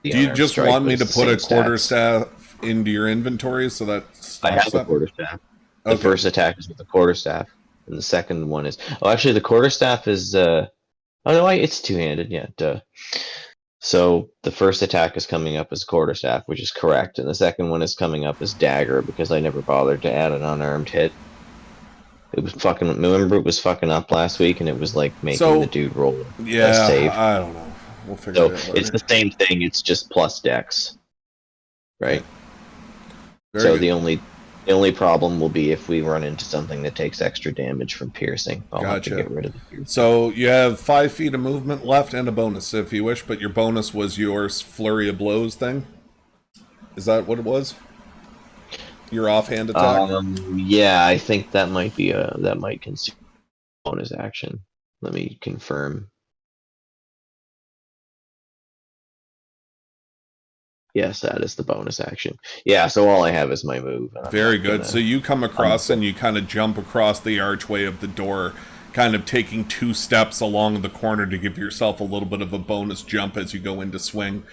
the Do you unarmed just strike, want but me it's to the put a same stats. quarterstaff into your inventory so that I stops have a that? quarterstaff. The Okay. first attack is with the quarterstaff, and the second one is... Oh, actually, the quarterstaff is... Oh, no, it's two-handed, yeah, duh. So, the first attack is coming up as quarterstaff, which is correct, and the second one is coming up as dagger, because I never bothered to add an unarmed hit. It was fucking... Remember, it was fucking up last week, and it was, like, making the dude roll a Yeah, save. I don't know. We'll figure So, it out it's later. the same thing, it's just plus dex. Right? Okay. Very So good. the only problem will be if we run into something that takes extra damage from piercing. I'll have to Gotcha. get rid of the piercing. So you have 5 feet of movement left and a bonus if you wish, but your bonus was your flurry of blows thing. Is that what it was? Your offhand attack? Yeah, I think that might be that might consume bonus action. Let me confirm. Yes, that is the bonus action. Yeah, so all I have is my move. And I'm Very not good. gonna- So you come across and you kind of jump across the archway of the door, kind of taking 2 steps along the corner to give yourself a little bit of a bonus jump as you go into swing.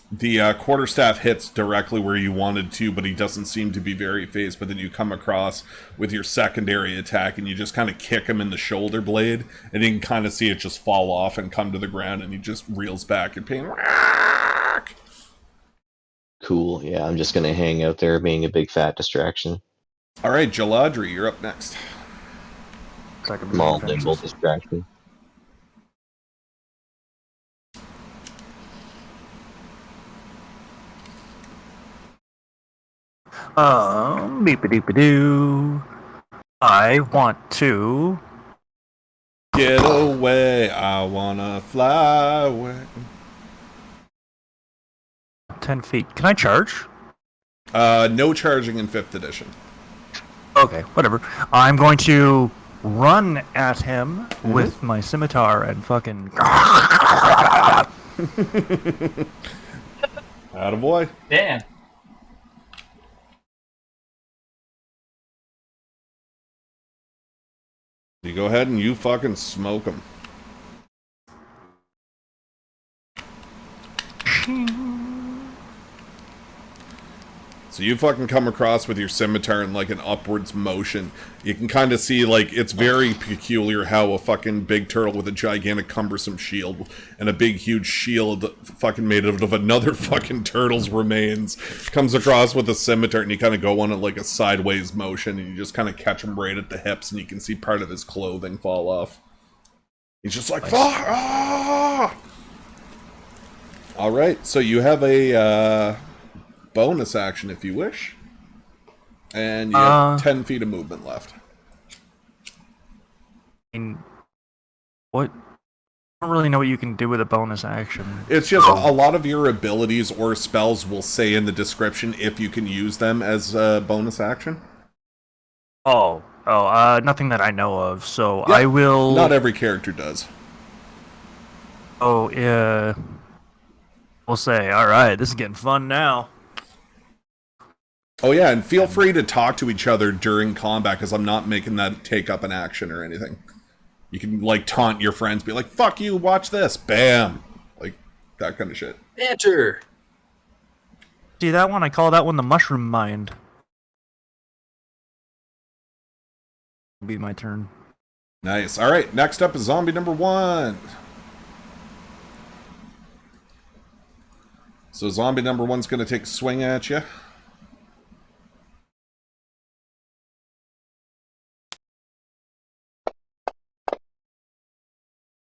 The quarterstaff hits directly where you wanted to, but he doesn't seem to be very phased. But then you come across with your secondary attack, and you just kind of kick him in the shoulder blade, and you can kind of see it just fall off and come to the ground, and he just reels back in pain. Cool. Yeah, I'm just gonna hang out there, being a big fat distraction. All right, Jaladri, you're up next. Small, nimble distraction. Beep-a-doop-a-doo. I want to. Get away, I wanna fly away. 10 feet. Can I charge? No charging in 5th edition. Okay, whatever. I'm going to run at him with my scimitar and fucking. Attaboy. Damn. You go ahead and you fucking smoke him. So you fucking come across with your scimitar in like an upwards motion. You can kind of see like it's very peculiar how a fucking big turtle with a gigantic cumbersome shield and a big huge shield fucking made out of another fucking turtle's remains comes across with a scimitar, and you kind of go on it like a sideways motion, and you just kind of catch him right at the hips, and you can see part of his clothing fall off. He's just like, fuck! Ah! All right, so you have a bonus action if you wish, and you have 10 feet of movement left. What I don't really know what you can do with a bonus action. It's just a lot of your abilities or spells will say in the description if you can use them as a bonus action. Nothing that I know of. So Yeah, I will. Not every character does. We'll say, all right, this is getting fun now. Oh yeah, and feel free to talk to each other during combat because I'm not making that take up an action or anything. You can like taunt your friends, be like, "Fuck you, watch this!" Bam, like that kind of shit. Banter. See that one? I call that one the mushroom mind. It'll be my turn. Nice. All right, next up is zombie number 1. So zombie number 1's going to take a swing at you.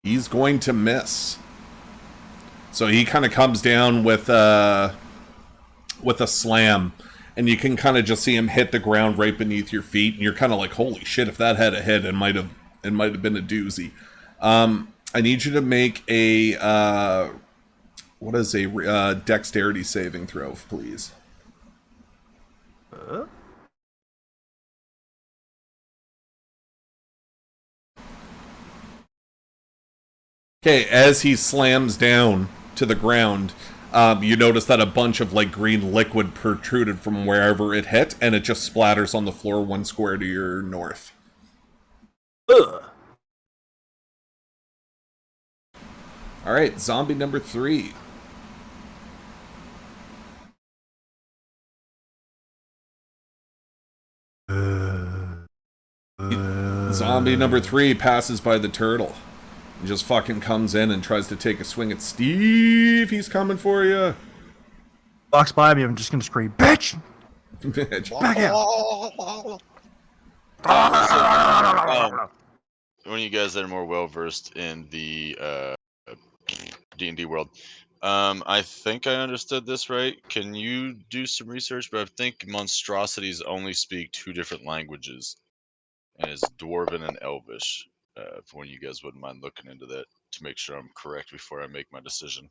He's going to miss. So he kind of comes down with a slam, and you can kind of just see him hit the ground right beneath your feet, and you're kind of like, "Holy shit! If that had a hit, it might have been a doozy." I need you to make a what is a dexterity saving throw, please. Okay, as he slams down to the ground, you notice that a bunch of like green liquid protruded from wherever it hit, and it just splatters on the floor 1 square to your north. Ugh. All right, zombie number 3. Zombie number 3 passes by the turtle. He just fucking comes in and tries to take a swing at Steve. He's coming for you. Walks by me, I'm just gonna scream, bitch! Bitch. Back out! One of you guys that are more well versed in the D&D world, I think I understood this right. Can you do some research? But I think monstrosities only speak 2 different languages, and it's Dwarven and Elvish. If one of you guys wouldn't mind looking into that to make sure I'm correct before I make my decision.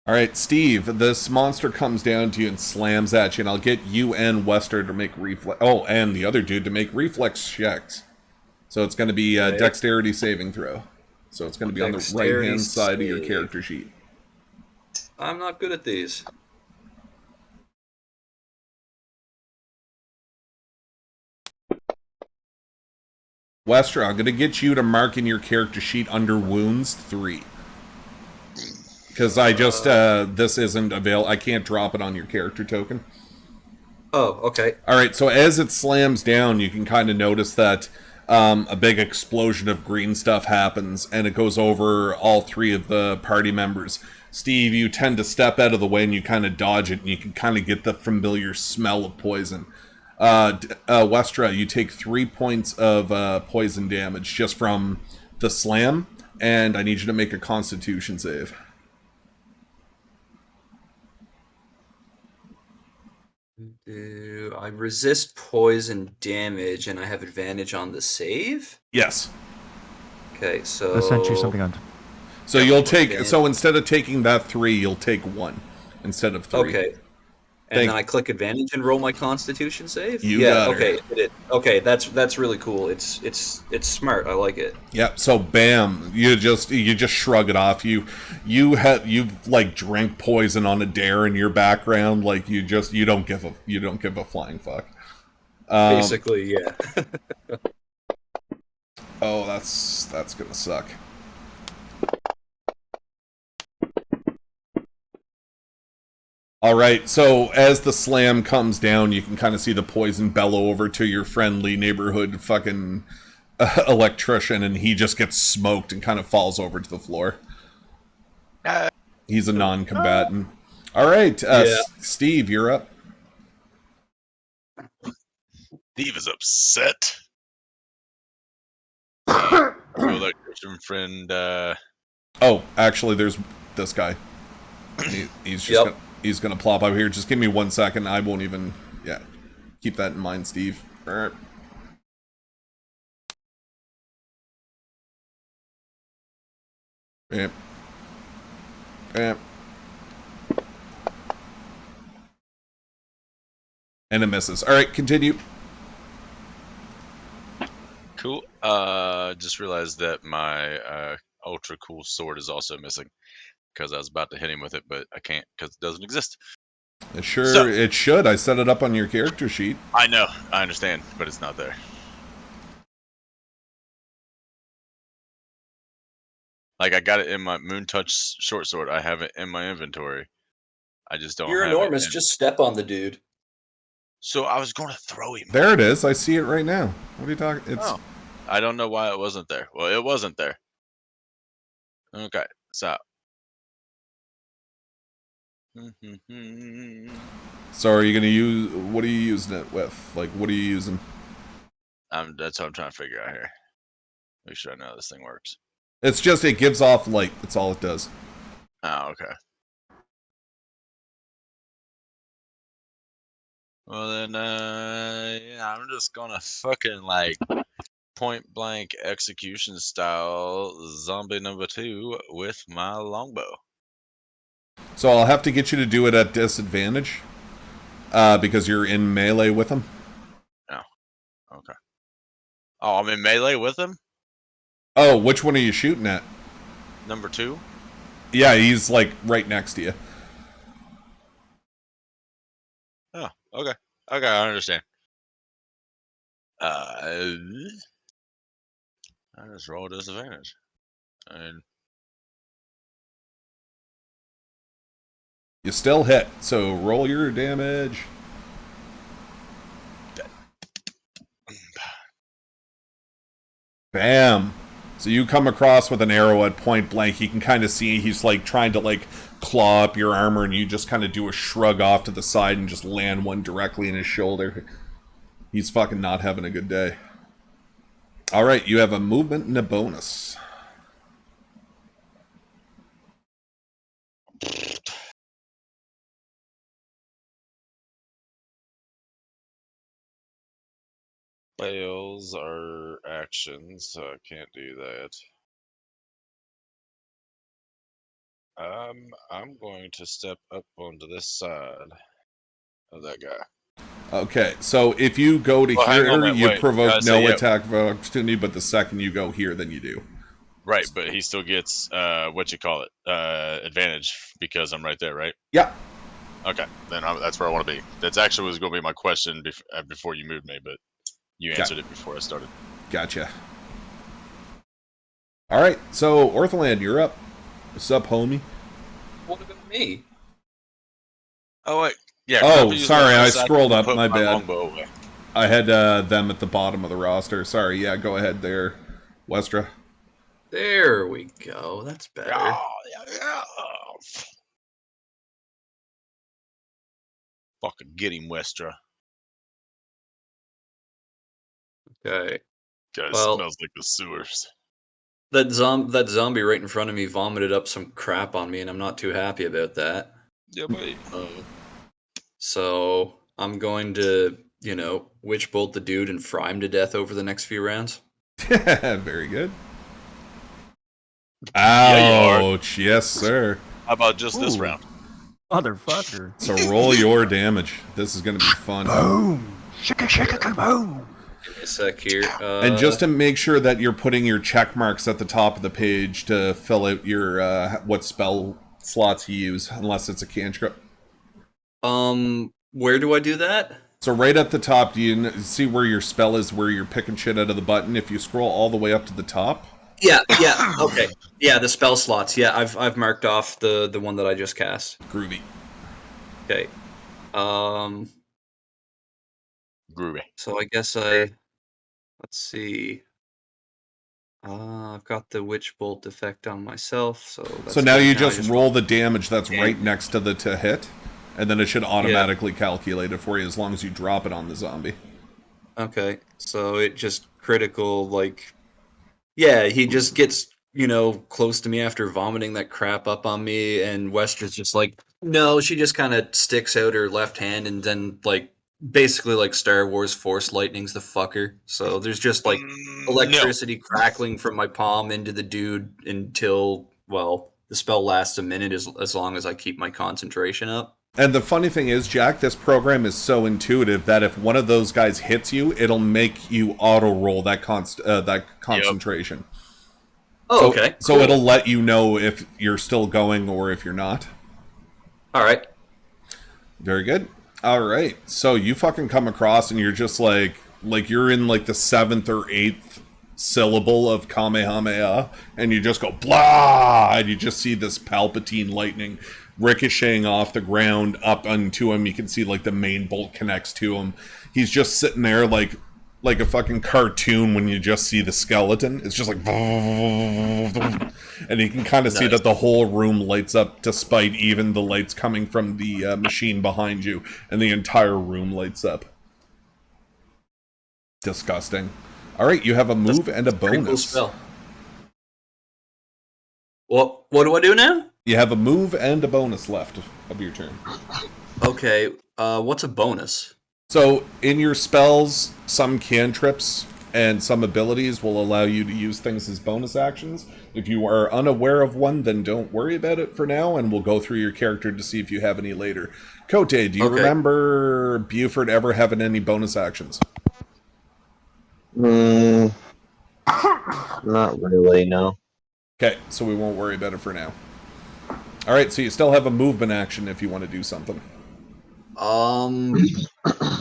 All right, Steve, this monster comes down to you and slams at you, and I'll get you and Wester to make reflex. Oh, and the other dude to make reflex checks. So it's going to be a dexterity saving throw. So it's going to be on the right-hand side of your character sheet. I'm not good at these. Wester, I'm going to get you to mark in your character sheet under wounds 3. Because I just, this isn't available. I can't drop it on your character token. Oh, okay. Alright, so as it slams down, you can kind of notice that a big explosion of green stuff happens, and it goes over all 3 of the party members. Steve, you tend to step out of the way, and you kind of dodge it, and you can kind of get the familiar smell of poison. Westra, you take 3 points of poison damage just from the slam, and I need you to make a Constitution save. I resist poison damage, and I have advantage on the save? Yes. Okay, so... I sent you something on... So you'll take... So instead of taking that 3, you'll take 1 instead of 3. Okay. And then I click advantage and roll my Constitution save? You got okay, her. it did. Okay, that's really cool. It's smart. I like it. Yep. So bam, you just shrug it off. You've like drank poison on a dare in your background. Like you don't give a flying fuck. Basically, yeah. Oh, that's gonna suck. All right, so as the slam comes down, you can kind of see the poison bellow over to your friendly neighborhood fucking electrician, and he just gets smoked and kind of falls over to the floor. He's a non-combatant. All right, Steve, you're up. Steve is upset. Your electrician friend. Oh, actually, there's this guy. He's just he's gonna plop up here. Just give me 1 second. I won't even. Yeah, keep that in mind, Steve. Yep. Yep. And it misses. All right, continue. Cool. Just realized that my ultra cool sword is also missing because I was about to hit him with it, but I can't because it doesn't exist. It So should. I set it up on your character sheet. I know, I understand, but it's not there. Like I got it in my Moon Touch short sword. I have it in my inventory. I just don't You're have it. enormous. Just step on the dude. So I was going to throw him. There it is. I see it right now. What are you talking? It's I don't know why it wasn't there. Well, it wasn't there. Okay, so. So are you gonna use? What are you using it with? Like, what are you using? That's what I'm trying to figure out here. Make sure I know how this thing works. It's just it gives off light. That's all it does. Oh, okay. Well then, yeah, I'm just gonna fucking like point blank execution style zombie number 2 with my longbow. So I'll have to get you to do it at disadvantage, because you're in melee with him. Oh, okay. Oh, I'm in melee with him. Oh, which one are you shooting at? Number 2. Yeah, he's like right next to you. Oh, okay. Okay, I understand. I just roll disadvantage. And You still hit, so roll your damage. Bam. So you come across with an arrow at point blank. You can kind of see he's like trying to like claw up your armor, and you just kind of do a shrug off to the side and just land one directly in his shoulder. He's fucking not having a good day. All right, you have a movement and a bonus. fails are actions, so I can't do that. I'm going to step up onto this side of that guy. Okay, so if you go to Well, hang on a here, minute, you wait. provoke Say no yeah, attack of opportunity, but the second you go here, then you do. right, but he still gets what you call it, advantage because I'm right there, right? Yeah. Okay, then that's where I want to be. That's actually was going to be my question before you moved me, but you answered it before I started. Gotcha. All right, so Ortholand, you're up. What's up, homie? What about me? Oh wait, yeah. Oh, Use sorry, my I action scrolled to up. put My my bad. longbow away. I had them at the bottom of the roster. Sorry. Yeah, go ahead there, Westra. There we go. That's better. Yeah. Fucking get him, Westra. Okay. Guy Well, smells like the sewers. that zombie right in front of me vomited up some crap on me, and I'm not too happy about that. Yeah, boy. So I'm going to, witch bolt the dude and fry him to death over the next few rounds. Very good. Yeah, you are. Ouch. Yes, sir. How about just this Ooh. round? Motherfucker. So roll your damage. This is going to be fun. Boom. Shaka shaka boom. Give me a sec here. And just to make sure that you're putting your check marks at the top of the page to fill out your what spell slots you use, unless it's a cantrip. Where do I do that? So right at the top, do you see where your spell is, where you're picking shit out of the button? If you scroll all the way up to the top. Yeah, okay. Yeah, the spell slots. Yeah, I've marked off the one that I just cast. Groovy. Okay. Groovy. So I guess let's see. I've got the witch bolt effect on myself, so that's So now good. you Now I just roll the damage that's right next to the to hit, and then it should automatically calculate it for you as long as you drop it on the zombie. Okay, so it just critical, like, yeah, he just gets, close to me after vomiting that crap up on me, and Wester's just like, no, she just kind of sticks out her left hand, and then, like, basically like Star Wars Force lightnings the fucker. So there's just, like, No. electricity crackling from my palm into the dude until the spell lasts a minute as long as I keep my concentration up. And the funny thing is, Jack, this program is so intuitive that if one of those guys hits you, it'll make you auto roll that concentration. Oh, okay. So Cool. it'll let you know if you're still going or if you're not. All right. Very good. All right. So you fucking come across and you're just like you're in like the 7th or 8th syllable of Kamehameha, and you just go blah, and you just see this Palpatine lightning ricocheting off the ground up onto him. You can see like the main bolt connects to him. He's just sitting there like a fucking cartoon when you just see the skeleton. It's just like, and you can kind of see that the whole room lights up despite even the lights coming from the machine behind you, and the entire room lights up. Disgusting. All right, you have a move and a Pretty cool bonus. spell. What do I do now? You have a move and a bonus left of your turn. Okay. What's a bonus? So, in your spells, some cantrips and some abilities will allow you to use things as bonus actions. If you are unaware of one, then don't worry about it for now, and we'll go through your character to see if you have any later. Cote, do you remember Buford ever having any bonus actions? Not really, no. Okay, so we won't worry about it for now. Alright, so you still have a movement action if you want to do something.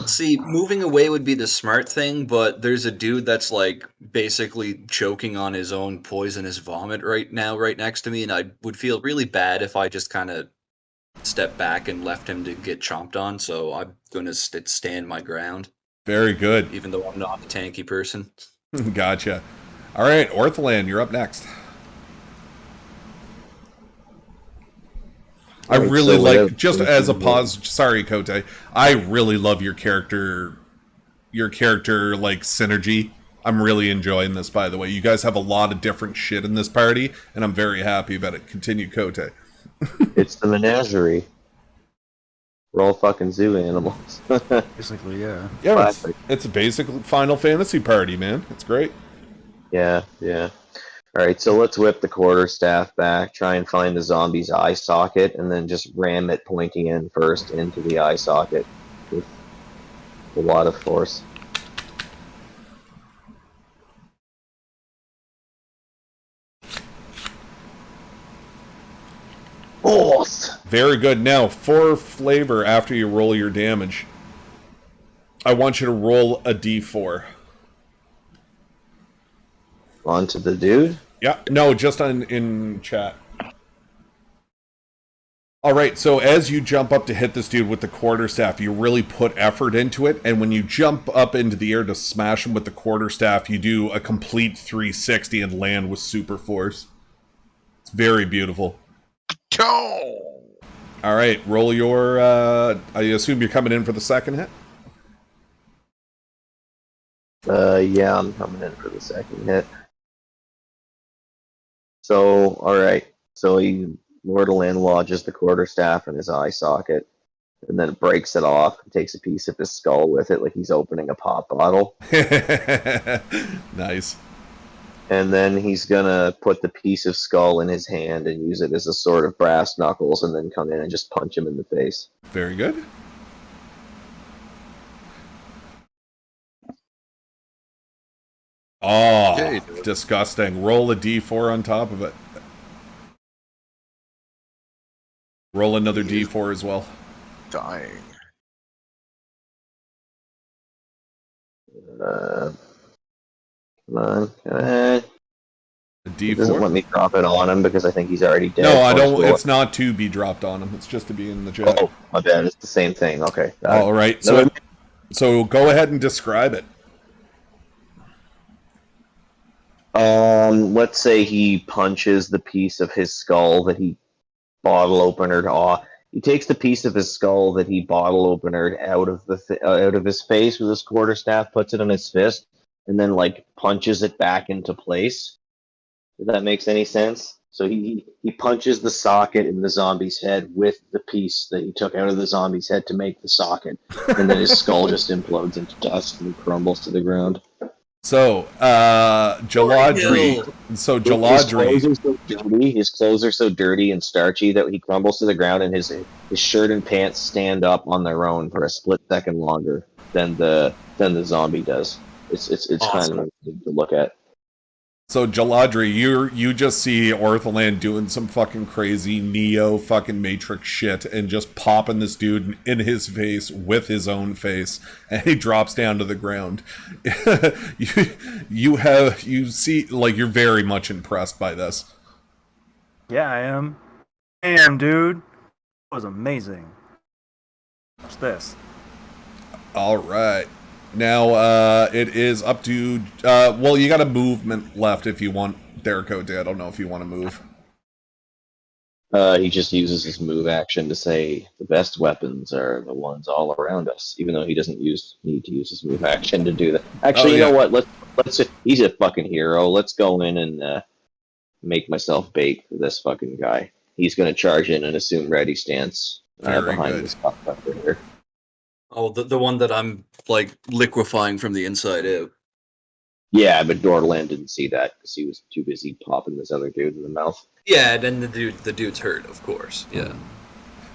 See, moving away would be the smart thing, but there's a dude that's like basically choking on his own poisonous vomit right now, right next to me, and I would feel really bad if I just kind of stepped back and left him to get chomped on, so I'm gonna stand my ground. Very good. Even though I'm not a tanky person. Gotcha. Alright, Ortholan, you're up next. I really like, just as a pause, sorry, Kote, I really love your character, like, synergy. I'm really enjoying this, by the way. You guys have a lot of different shit in this party, and I'm very happy about it. Continue, Kote. It's the menagerie. We're all fucking zoo animals. Basically, yeah. Yeah, it's a basic Final Fantasy party, man. It's great. Yeah. Alright, so let's whip the quarterstaff back, try and find the zombie's eye socket, and then just ram it pointing in first into the eye socket with a lot of force. Oh! Very good. Now, for flavor, after you roll your damage, I want you to roll a d4. Onto the dude? Yeah, no, just in chat. Alright, so as you jump up to hit this dude with the quarterstaff, you really put effort into it, and when you jump up into the air to smash him with the quarterstaff, you do a complete 360 and land with super force. It's very beautiful. Alright, roll your, I assume you're coming in for the second hit? Yeah, I'm coming in for the second hit. So, alright. So Lord-Alan lodges the quarterstaff in his eye socket, and then breaks it off and takes a piece of his skull with it like he's opening a pop bottle. Nice. And then he's gonna put the piece of skull in his hand and use it as a sort of brass knuckles, and then come in and just punch him in the face. Very good. Oh, Okay. disgusting. Roll a d4 on top of it. Roll another d4 as well. Dying. Come on. A It doesn't d4? let me drop it on him because I think he's already dead. No, I don't. It's not to be dropped on him. It's just to be in the chat. Oh, my bad. It's the same thing. Okay. All right. So go ahead and describe it. Let's say he punches the piece of his skull that he bottle openered off. He takes the piece of his skull that he bottle openered out of his face with his quarterstaff, puts it in his fist, and then like punches it back into place. If that makes any sense. So he punches the socket in the zombie's head with the piece that he took out of the zombie's head to make the socket, and then his skull just implodes into dust and crumbles to the ground. So, Jaladri. Hill. So, His clothes Jaladri. are so dirty. His clothes are so dirty and starchy that he crumbles to the ground, and his shirt and pants stand up on their own for a split second longer than the zombie does. It's kind Awesome. of amazing to look at. So, Jaladri, you just see Ortholan doing some fucking crazy Neo fucking Matrix shit and just popping this dude in his face with his own face, and he drops down to the ground. you see, like, you're very much impressed by this. Yeah, I am. Damn, dude. That was amazing. What's this? All right. Now, it is up to, well, you got a movement left if you want. Derrico, I don't know if you want to move. He just uses his move action to say the best weapons are the ones all around us, even though he doesn't need to use his move action to do that. Actually, Oh, you know yeah. what? He's a fucking hero. Let's go in and make myself bait for this fucking guy. He's gonna charge in and assume ready stance Very behind good. this fucker here. Oh, the one that I'm like liquefying from the inside out. Yeah, but Dorland didn't see that because he was too busy popping this other dude in the mouth. Yeah, then the dude's hurt, of course. Yeah.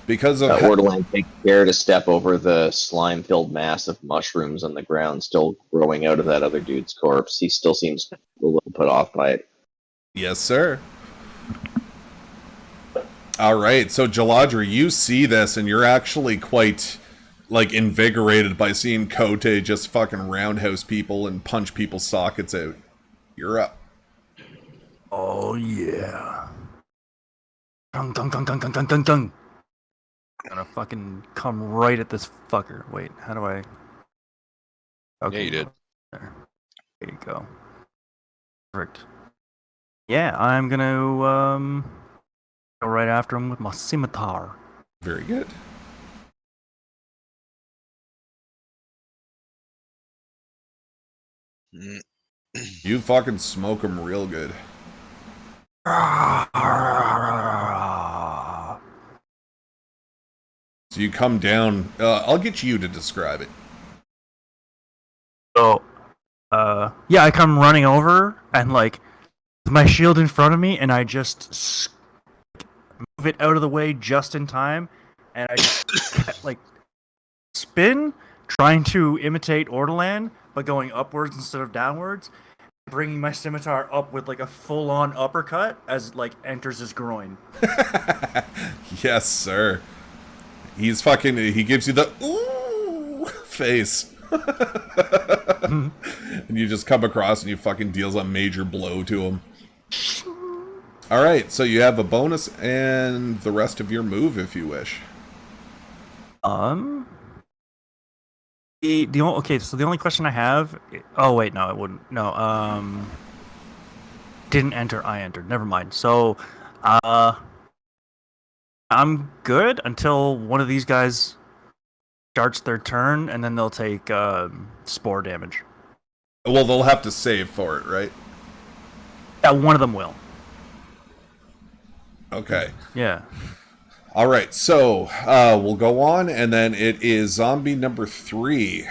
Because of Ortolan takes care to step over the slime-filled mass of mushrooms on the ground, still growing out of that other dude's corpse. He still seems a little put off by it. Yes, sir. All right, so Jaladri, you see this, and you're actually quite, like, invigorated by seeing Kote just fucking roundhouse people and punch people's sockets out. You're up. Oh, yeah. Gung, gung, gung, gung, gung, gung, gung, gung. I'm gonna fucking come right at this fucker. Wait, how do I... Okay, Yeah, you did. There you go. Perfect. Yeah, I'm gonna, go right after him with my scimitar. Very good. Mm. You fucking smoke him real good. So you come down. I'll get you to describe it. So, yeah, I come running over and, like, with my shield in front of me, and I just move it out of the way just in time, and I just, like, spin, trying to imitate Ortolan, but going upwards instead of downwards, bringing my scimitar up with, like, a full-on uppercut as it, like, enters his groin. Yes, sir. He's fucking. He gives you the ooh face. And you just come across and you fucking deals a major blow to him. Alright, so you have a bonus and the rest of your move if you wish. Okay, so the only question I have... Oh, wait, no, it wouldn't. No, didn't enter, I entered. Never mind. So, I'm good until one of these guys starts their turn, and then they'll take spore damage. Well, they'll have to save for it, right? Yeah, one of them will. Okay. Yeah. Alright, so we'll go on, and then it is zombie number 3.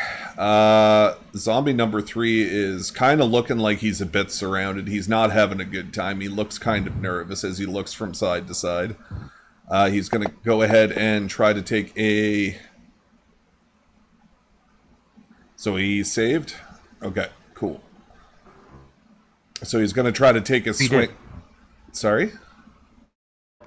Zombie number 3 is kind of looking like he's a bit surrounded. He's not having a good time. He looks kind of nervous as he looks from side to side. He's going to go ahead and try to take a... So he saved? Okay, cool. So he's going to try to take a swing... Sorry?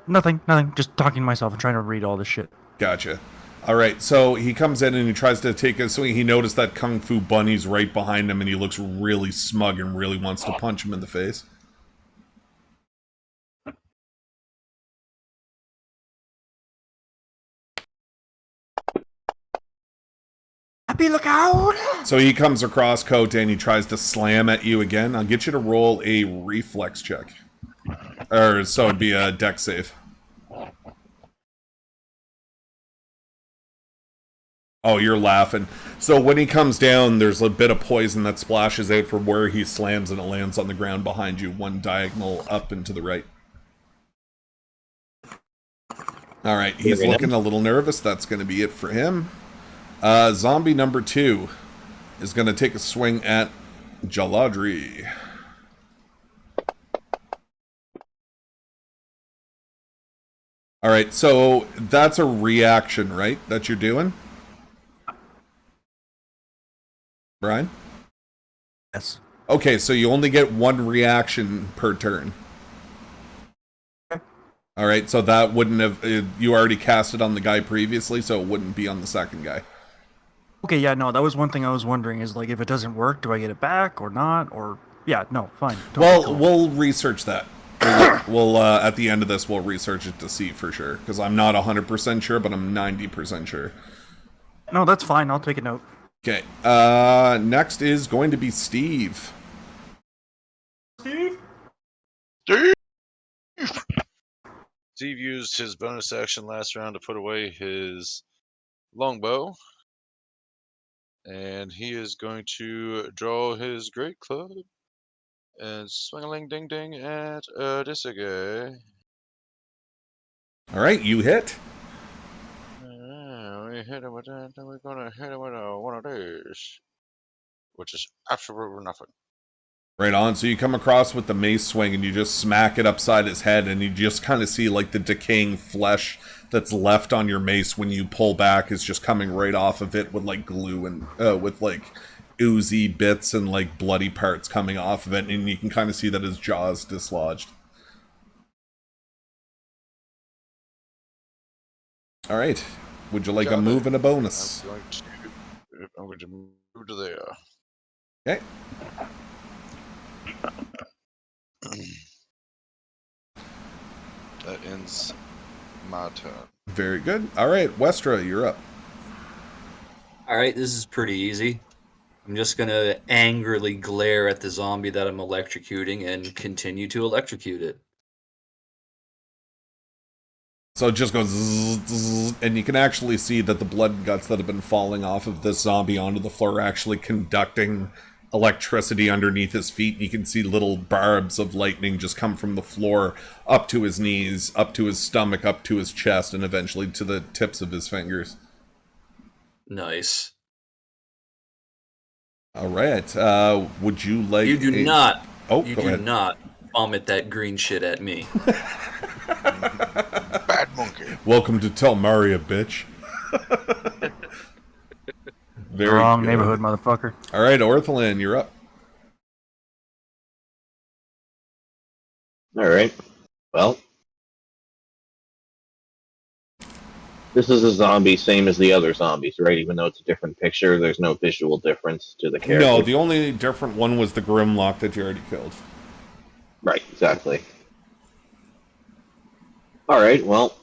Nothing. Just talking to myself and trying to read all this shit. Gotcha. Alright, so he comes in and he tries to take a swing. He noticed that Kung Fu Bunny's right behind him and he looks really smug and really wants to punch him in the face. Happy lookout! So he comes across Kote and he tries to slam at you again. I'll get you to roll a reflex check. Or so it'd be a dex save. Oh, you're laughing. So when he comes down, there's a bit of poison that splashes out from where he slams and it lands on the ground behind you, one diagonal up and to the right. Alright, he's looking a little nervous. That's going to be it for him. Zombie number 2 is going to take a swing at Jaladri. All right, so that's a reaction, right? That you're doing, Brian? Yes. Okay, so you only get one reaction per turn. Okay. All right, so that wouldn't have you already cast it on the guy previously, so it wouldn't be on the second guy. Okay, yeah, no, that was one thing I was wondering is like if it doesn't work, do I get it back or not? Or yeah, no, fine. Totally Well, cool. we'll research that. We'll at the end of this, we'll research it to see for sure because I'm not 100% sure, but I'm 90% sure. No, that's fine. I'll take a note. Okay. Next is going to be Steve. Steve? Steve used his bonus action last round to put away his longbow. And he is going to draw his great club and swing-a-ling ding ding at this guy. All right, you hit. We hit him with that, then we're gonna hit him with one of these, which is absolutely nothing. Right on. So you come across with the mace swing and you just smack it upside his head, and you just kind of see like the decaying flesh that's left on your mace when you pull back is just coming right off of it with like glue and with like oozy bits and like bloody parts coming off of it, and you can kind of see that his jaw is dislodged. All right. Would you like a move and a bonus? I'm going to move to there. Okay. That ends my turn. Very good. All right, Westra, you're up. All right, this is pretty easy. I'm just gonna angrily glare at the zombie that I'm electrocuting and continue to electrocute it. So it just goes zzz, zzz, and you can actually see that the blood and guts that have been falling off of this zombie onto the floor are actually conducting electricity underneath his feet. And you can see little barbs of lightning just come from the floor up to his knees, up to his stomach, up to his chest, and eventually to the tips of his fingers. Nice. All right. Would you like? You do not. Oh, you go do ahead. not vomit that green shit at me. Bad monkey. Welcome to Telmaria, bitch. Very Wrong good. neighborhood, motherfucker. All right, Ortholan, you're up. All right. Well, this is a zombie, same as the other zombies, right? Even though it's a different picture, there's no visual difference to the character. No, the only different one was the Grimlock that you already killed. Right, exactly. All right, well,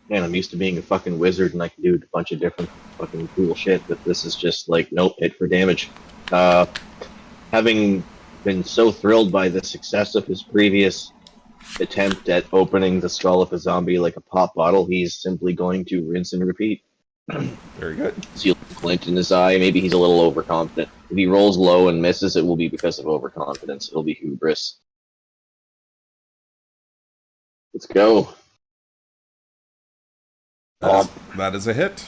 man, I'm used to being a fucking wizard and I can do a bunch of different fucking cool shit, but this is just like, nope, hit for damage. Having been so thrilled by the success of his previous attempt at opening the skull of a zombie like a pop bottle, he's simply going to rinse and repeat. Very good. See a glint in his eye. Maybe he's a little overconfident. If he rolls low and misses, it will be because of overconfidence. It'll be hubris. Let's go. That is a hit.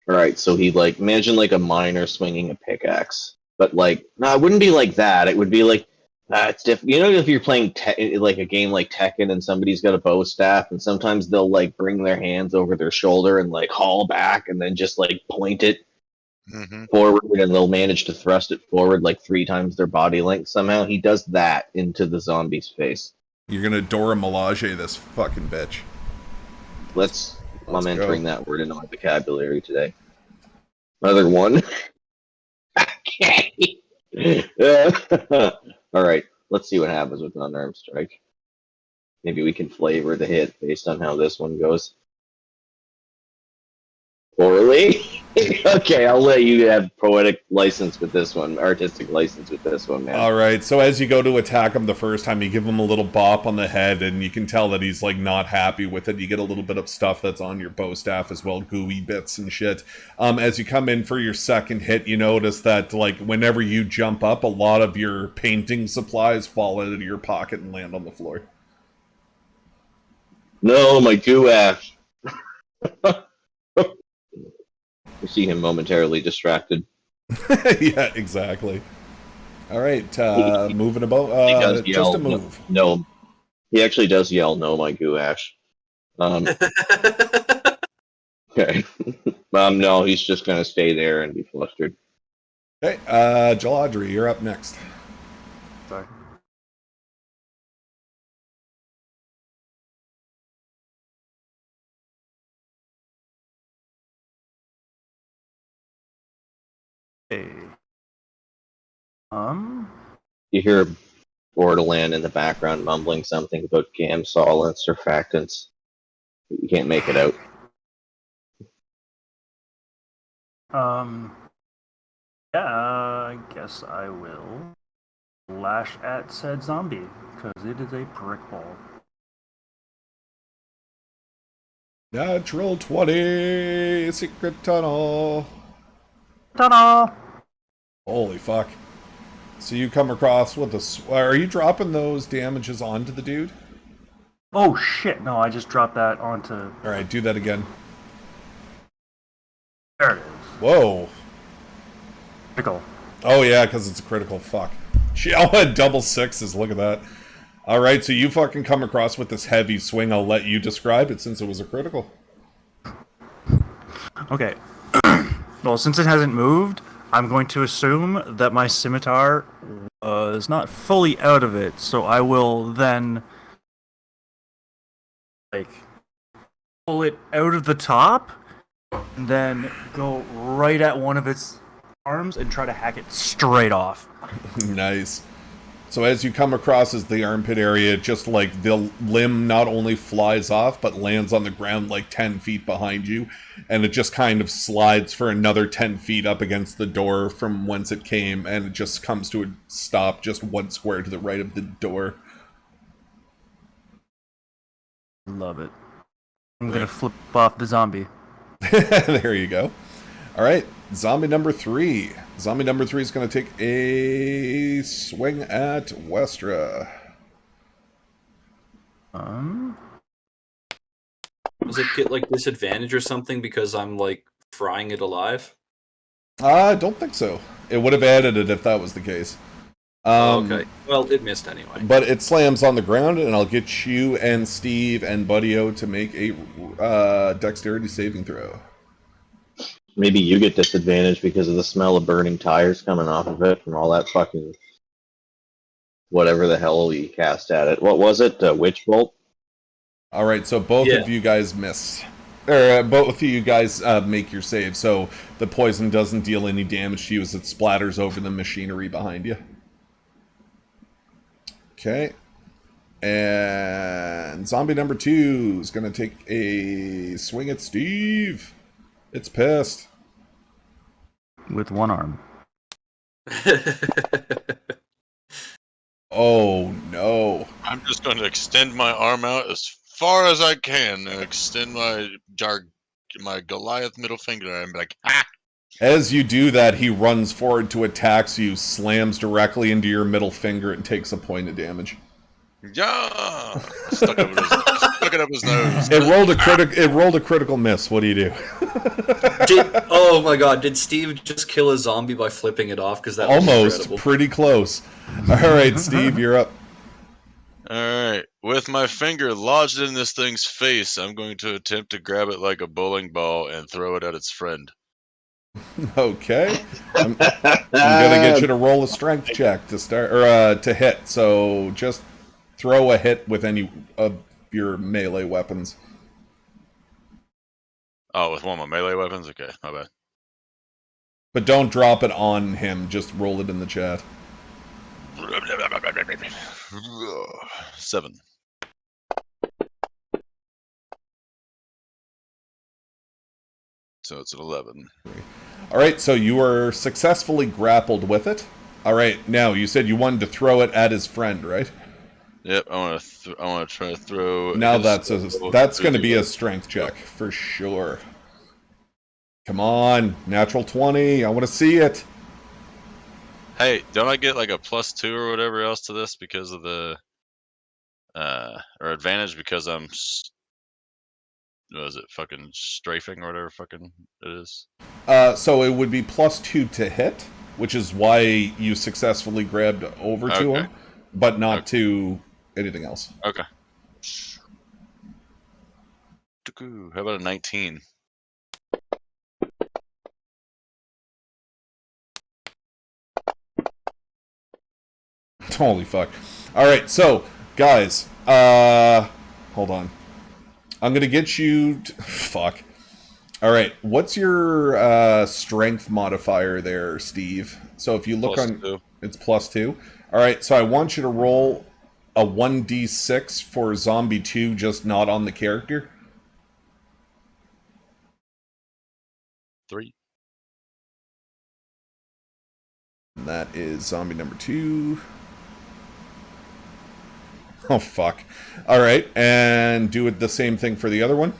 Alright, so he, like, imagine, like, a miner swinging a pickaxe. But, like, no, it wouldn't be like that. It would be like, it's different. You know, if you're playing, like, a game like Tekken and somebody's got a bow staff, and sometimes they'll, like, bring their hands over their shoulder and, like, haul back and then just, like, point it forward, and they'll manage to thrust it forward, like, 3 times their body length somehow. He does that into the zombie's face. You're gonna Dora Milaje this fucking bitch. I'm entering that word into my vocabulary today. Another one. Okay. All right. Let's see what happens with an unarmed strike. Maybe we can flavor the hit based on how this one goes. Poorly? Okay, I'll let you have poetic license with this one, artistic license with this one, man. Alright, so as you go to attack him the first time, you give him a little bop on the head, and you can tell that he's, like, not happy with it. You get a little bit of stuff that's on your bow staff as well, gooey bits and shit. As you come in for your second hit, you notice that, like, whenever you jump up, a lot of your painting supplies fall out of your pocket and land on the floor. No, my goo ash. You see him momentarily distracted. Yeah, exactly. All right, He, moving about. he does Just a yell, no, move. no. He actually does yell, "No, my Guash." Um, okay. No, he's just gonna stay there and be flustered. Okay, Jaladri, you're up next. Sorry. Hey. You hear Borderland in the background mumbling something about GAM solvents, surfactants. You can't make it out. Yeah, I guess I will lash at said zombie because it is a brick wall. Natural 20, secret tunnel. Ta-da! Holy fuck. So you come across with a. Are you dropping those damages onto the dude? Oh shit! No, I just dropped that onto. All right, do that again. There it is. Whoa. Pickle. Oh yeah, because it's a critical. Fuck. She went double sixes. Look at that. All right, so you fucking come across with this heavy swing. I'll let you describe it since it was a critical. Okay. Well, since it hasn't moved, I'm going to assume that my scimitar is not fully out of it, so I will then like pull it out of the top and then go right at one of its arms and try to hack it straight off. Nice. So as you come across as the armpit area, just like the limb not only flies off, but lands on the ground like 10 feet behind you, and it just kind of slides for another 10 feet up against the door from whence it came, and it just comes to a stop just one square to the right of the door. Love it. I'm gonna flip off the zombie. There you go. All right, zombie number 3. Zombie number 3 is going to take a swing at Westra. Does it get like disadvantage or something because I'm like frying it alive? I don't think so. It would have added it if that was the case. Okay. Well, it missed anyway. But it slams on the ground, and I'll get you and Steve and Buddy-O to make a dexterity saving throw. Maybe you get disadvantaged because of the smell of burning tires coming off of it from all that fucking whatever the hell you cast at it. What was it? Witch bolt? All right, so both Yeah. of you guys miss. Or both of you guys make your save, so the poison doesn't deal any damage to you as it splatters over the machinery behind you. Okay. And zombie number 2 is going to take a swing at Steve. It's pissed. With one arm. Oh, no. I'm just going to extend my arm out as far as I can and extend my Goliath middle finger and be like, ah! As you do that, he runs forward to attack you, slams directly into your middle finger, and takes a point of damage. Yeah! Stuck it up his nose. It rolled a critical miss. What do you do? Oh my god, did Steve just kill a zombie by flipping it off? Because that was Almost. incredible. Pretty close. All right, Steve, you're up. Alright, with my finger lodged in this thing's face, I'm going to attempt to grab it like a bowling ball and throw it at its friend. Okay. I'm gonna get you to roll a strength check to start, or to hit. So just throw a hit with any of your melee weapons. Oh, with one of my melee weapons? Okay, my bad. But don't drop it on him. Just roll it in the chat. 7. So it's an 11. All right, so you are successfully grappled with it. All right, now you said you wanted to throw it at his friend, right? Yep, I want to try to throw. Now that's going to be a strength check for sure. Come on, natural 20. I want to see it. Hey, don't I get like a +2 or whatever else to this because of the or advantage because I'm Was it fucking strafing or whatever fucking it is? So it would be +2 to hit, which is why you successfully grabbed over to Okay. him, but not Okay. to anything else. Okay. How about a 19? Holy fuck. Alright, so, guys, hold on. I'm gonna get you... fuck. Alright, what's your strength modifier there, Steve? So if you look on... +2. It's +2. Alright, so I want you to roll a 1d6 for Zombie 2, just not on the character. 3. And that is zombie number 2. Oh, fuck. Alright, and do it the same thing for the other one.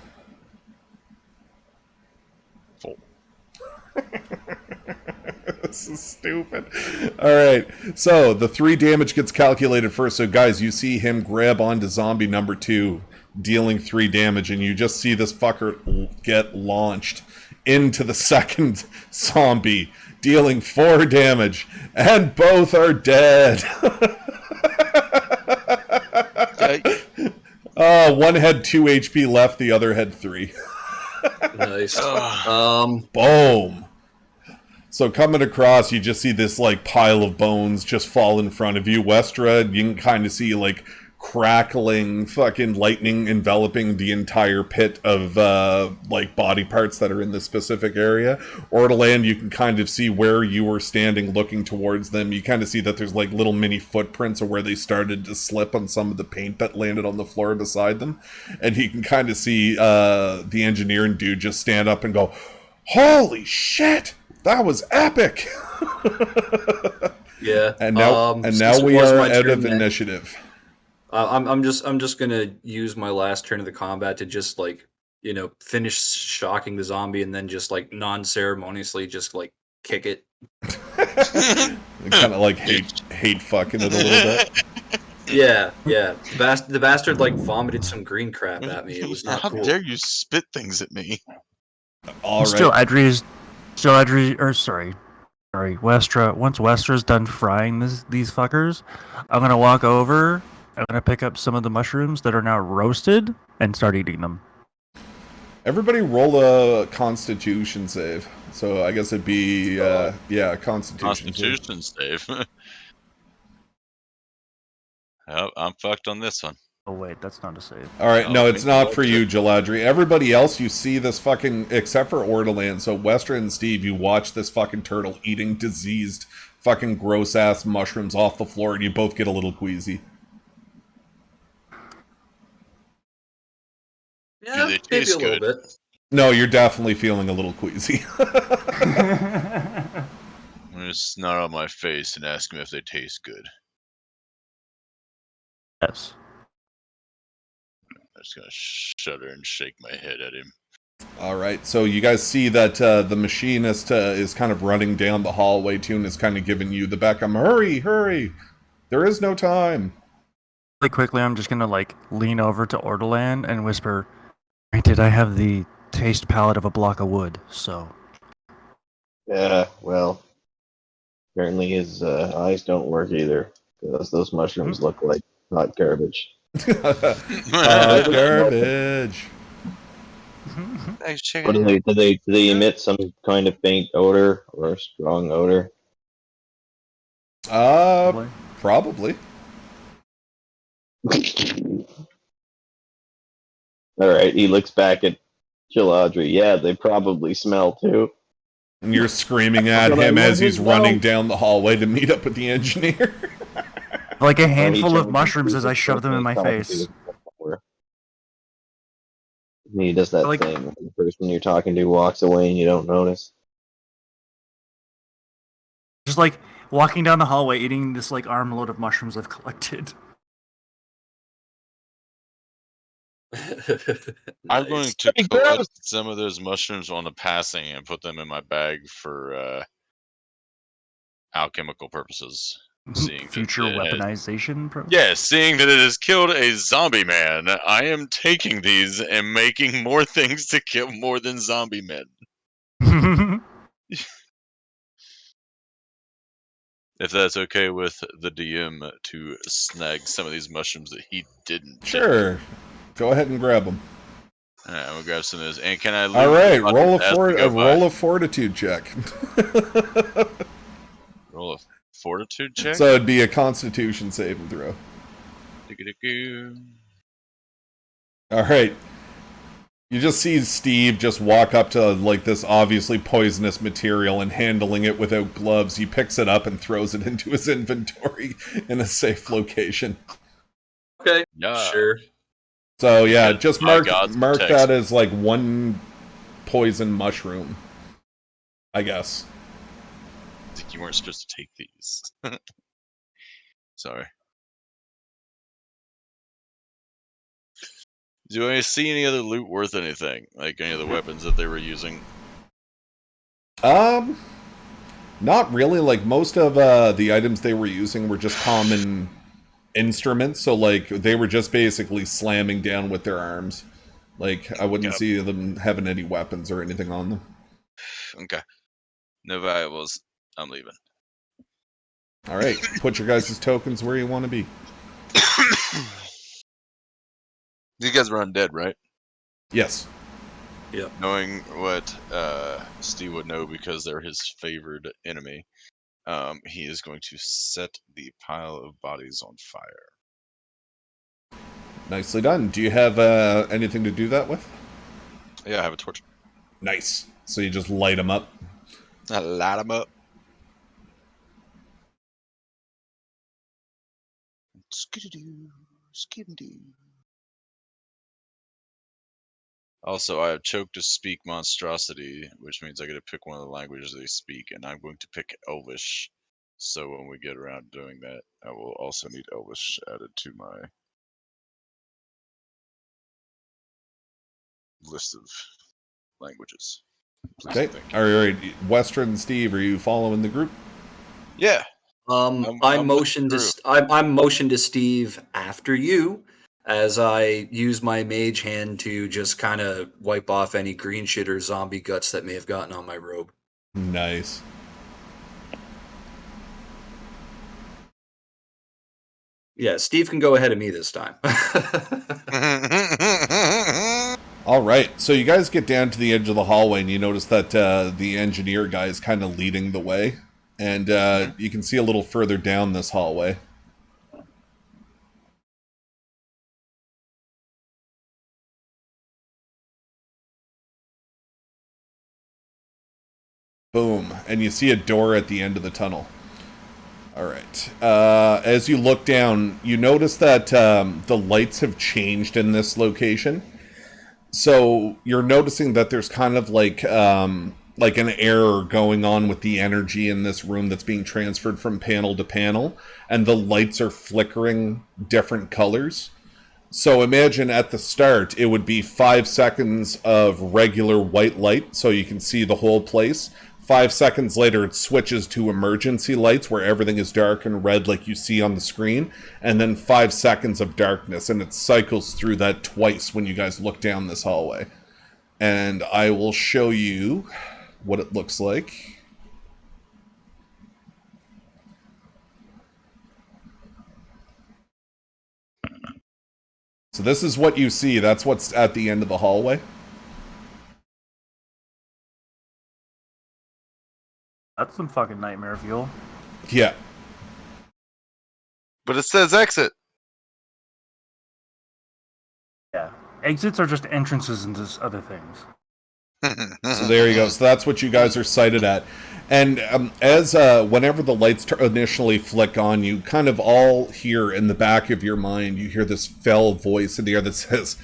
4. This is stupid. Alright, so the 3 damage gets calculated first. So, guys, you see him grab onto zombie number 2, dealing 3 damage, and you just see this fucker get launched into the second zombie, dealing 4 damage, and both are dead. One had 2 HP left, the other had 3. Nice. Boom. So coming across, you just see this like pile of bones just fall in front of you. Westra, you can kind of see like crackling fucking lightning enveloping the entire pit of like body parts that are in this specific area. Ortoland, you can kind of see where you were standing looking towards them. You kind of see that there's like little mini footprints of where they started to slip on some of the paint that landed on the floor beside them. And you can kind of see the engineering dude just stand up and go, "Holy shit! That was epic!" Yeah. And now, Since it we was are my out turn of then, initiative. I'm just gonna use my last turn of the combat to just like finish shocking the zombie and then just like non-ceremoniously just like kick it. Kind of like hate fucking it a little bit. Yeah. The bastard like vomited some green crap at me. It was not How cool. dare you spit things at me? All Still, right. sorry, Westra. Once Westra's done frying these fuckers, I'm gonna walk over. I'm gonna pick up some of the mushrooms that are now roasted and start eating them. Everybody roll a Constitution save. So I guess it'd be Constitution save. Constitution save. Oh, I'm fucked on this one. Oh wait, that's not a save. All right, Oh, no, it's maybe not that's for you, it. Jaladri. Everybody else, you see this fucking, except for Ortoland. So Westra and Steve, you watch this fucking turtle eating diseased, fucking gross ass mushrooms off the floor, and you both get a little queasy. Yeah, Do they maybe taste a little good? bit. No, you're definitely feeling a little queasy. I'm gonna snarl my face and ask them if they taste good. Yes. I'm just gonna shudder and shake my head at him. All right, so you guys see that the machinist is kind of running down the hallway too, and is kind of giving you the Beckham, hurry! There is no time. Really quickly, I'm just gonna like lean over to Ortoland and whisper, "Granted, I have the taste palate of a block of wood, so." Yeah, well, apparently his eyes don't work either. Because those mushrooms look like hot garbage. Garbage. Thanks, chicken. What do they emit some kind of faint odor or strong odor? Probably. Alright, he looks back at Chiladri. Yeah, they probably smell too. And you're screaming at But I him want as he's his running mouth. down the hallway to meet up with the engineer. Like a Oh, he handful of changes mushrooms to as I the shove them in my talking face. to. He does that Like- thing when the person you're talking to walks away and you don't notice. Just like walking down the hallway, eating this like armload of mushrooms I've collected. I'm going Nice. to Hey, collect gross! some of those mushrooms on the passing and put them in my bag for alchemical purposes. Seeing Future that it has, weaponization. seeing that it has killed a zombie man, I am taking these and making more things to kill more than zombie men. If that's okay with the DM to snag some of these mushrooms that he didn't take. Sure. Go ahead and grab them. Alright, I'm gonna grab some of this. And can I loot All right, the bodies as we go by? roll a fortitude check. Roll a fortitude check? So it'd be a Constitution saving throw. All right. You just see Steve just walk up to like this obviously poisonous material and handling it without gloves. He picks it up and throws it into his inventory in a safe location. Okay, Yeah. sure. So yeah, Because just my mark God's that protection. as like one poison mushroom, I guess. I think you weren't supposed to take these. Sorry. Do I see any other loot worth anything? Like any of the weapons that they were using? Not really. Like most of the items they were using were just common instruments, so like they were just basically slamming down with their arms. Like I wouldn't Yep. see them having any weapons or anything on them. Okay. No valuables. I'm leaving. All right, put your guys' tokens where you want to be. These guys were undead, right? Yes. Yep. Knowing what Steve would know because they're his favored enemy, he is going to set the pile of bodies on fire. Nicely done. Do you have anything to do that with? Yeah, I have a torch. Nice. So you just light them up. I light them up. Skidoo, skidoo. Also, I have choked to speak monstrosity, which means I get to pick one of the languages they speak, and I'm going to pick Elvish. So when we get around doing that, I will also need Elvish added to my list of languages. Please Okay. and thank you. All right. Western Steve, are you following the group? Yeah. I I'm motioned through. to I'm motioned to Steve after you as I use my mage hand to just kind of wipe off any green shit or zombie guts that may have gotten on my robe. Nice. Yeah, Steve can go ahead of me this time. All right. So you guys get down to the edge of the hallway, and you notice that the engineer guy is kind of leading the way, and you can see a little further down this hallway. Boom. And you see a door at the end of the tunnel. All right. As you look down, you notice that the lights have changed in this location. So you're noticing that there's kind of like an error going on with the energy in this room that's being transferred from panel to panel, and the lights are flickering different colors. So imagine at the start, it would be 5 seconds of regular white light, so you can see the whole place. 5 seconds later, it switches to emergency lights, where everything is dark and red like you see on the screen. And then 5 seconds of darkness, and it cycles through that twice when you guys look down this hallway. And I will show you what it looks like. So this is what you see. That's what's at the end of the hallway. That's some fucking nightmare fuel. Yeah. But it says exit. Yeah. Exits are just entrances into other things. So there you go. So that's what you guys are sighted at. And as whenever the lights initially flick on, you kind of all hear in the back of your mind, you hear this fell voice in the air that says,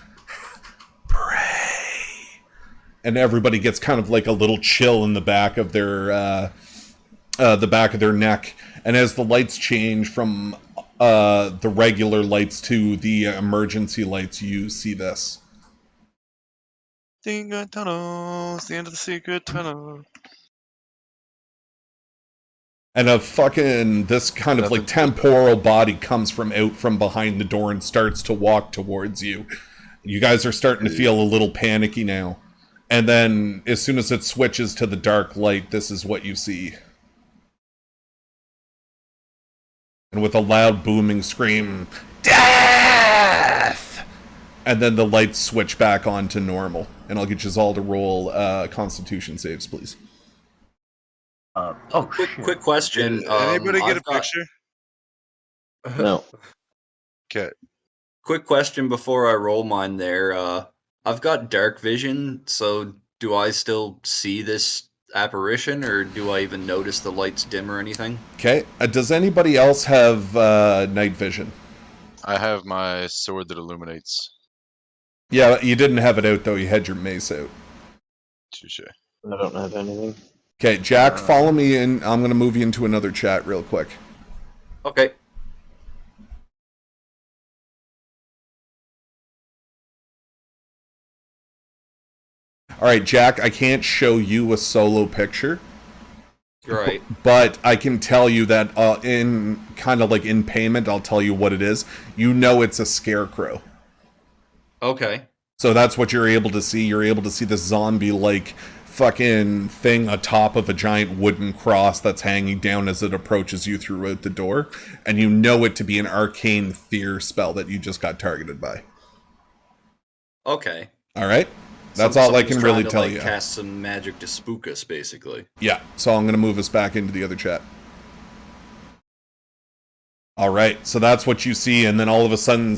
"Pray." And everybody gets kind of like a little chill in the back of their neck. And as the lights change from the regular lights to the emergency lights, you see this. Secret tunnel. It's the end of the secret tunnel. And a fucking this kind of like temporal body comes from out from behind the door and starts to walk towards you. You guys are starting to feel a little panicky now. And then as soon as it switches to the dark light, this is what you see. And with a loud booming scream, death! And then the lights switch back on to normal. And I'll get you all to roll Constitution saves, please. Quick question. Did anybody get I've a got- picture? No. Okay. Quick question before I roll mine there. I've got dark vision, so do I still see this apparition, or do I even notice the lights dim or anything? Okay. Does anybody else have night vision? I have my sword that illuminates. Yeah, you didn't have it out, though. You had your mace out. Touche. I don't have anything. Okay, Jack, follow me in. I'm going to move you into another chat real quick. Okay. All right, Jack, I can't show you a solo picture, Right. but I can tell you that in kind of like in payment, I'll tell you what it is. You know it's a scarecrow. Okay. So that's what you're able to see. You're able to see this zombie-like fucking thing atop of a giant wooden cross that's hanging down as it approaches you throughout the door. And you know it to be an arcane fear spell that you just got targeted by. Okay. All right? That's all I can really tell you. Cast some magic to spook us, basically. Yeah, so I'm going to move us back into the other chat. All right, so that's what you see, and then all of a sudden,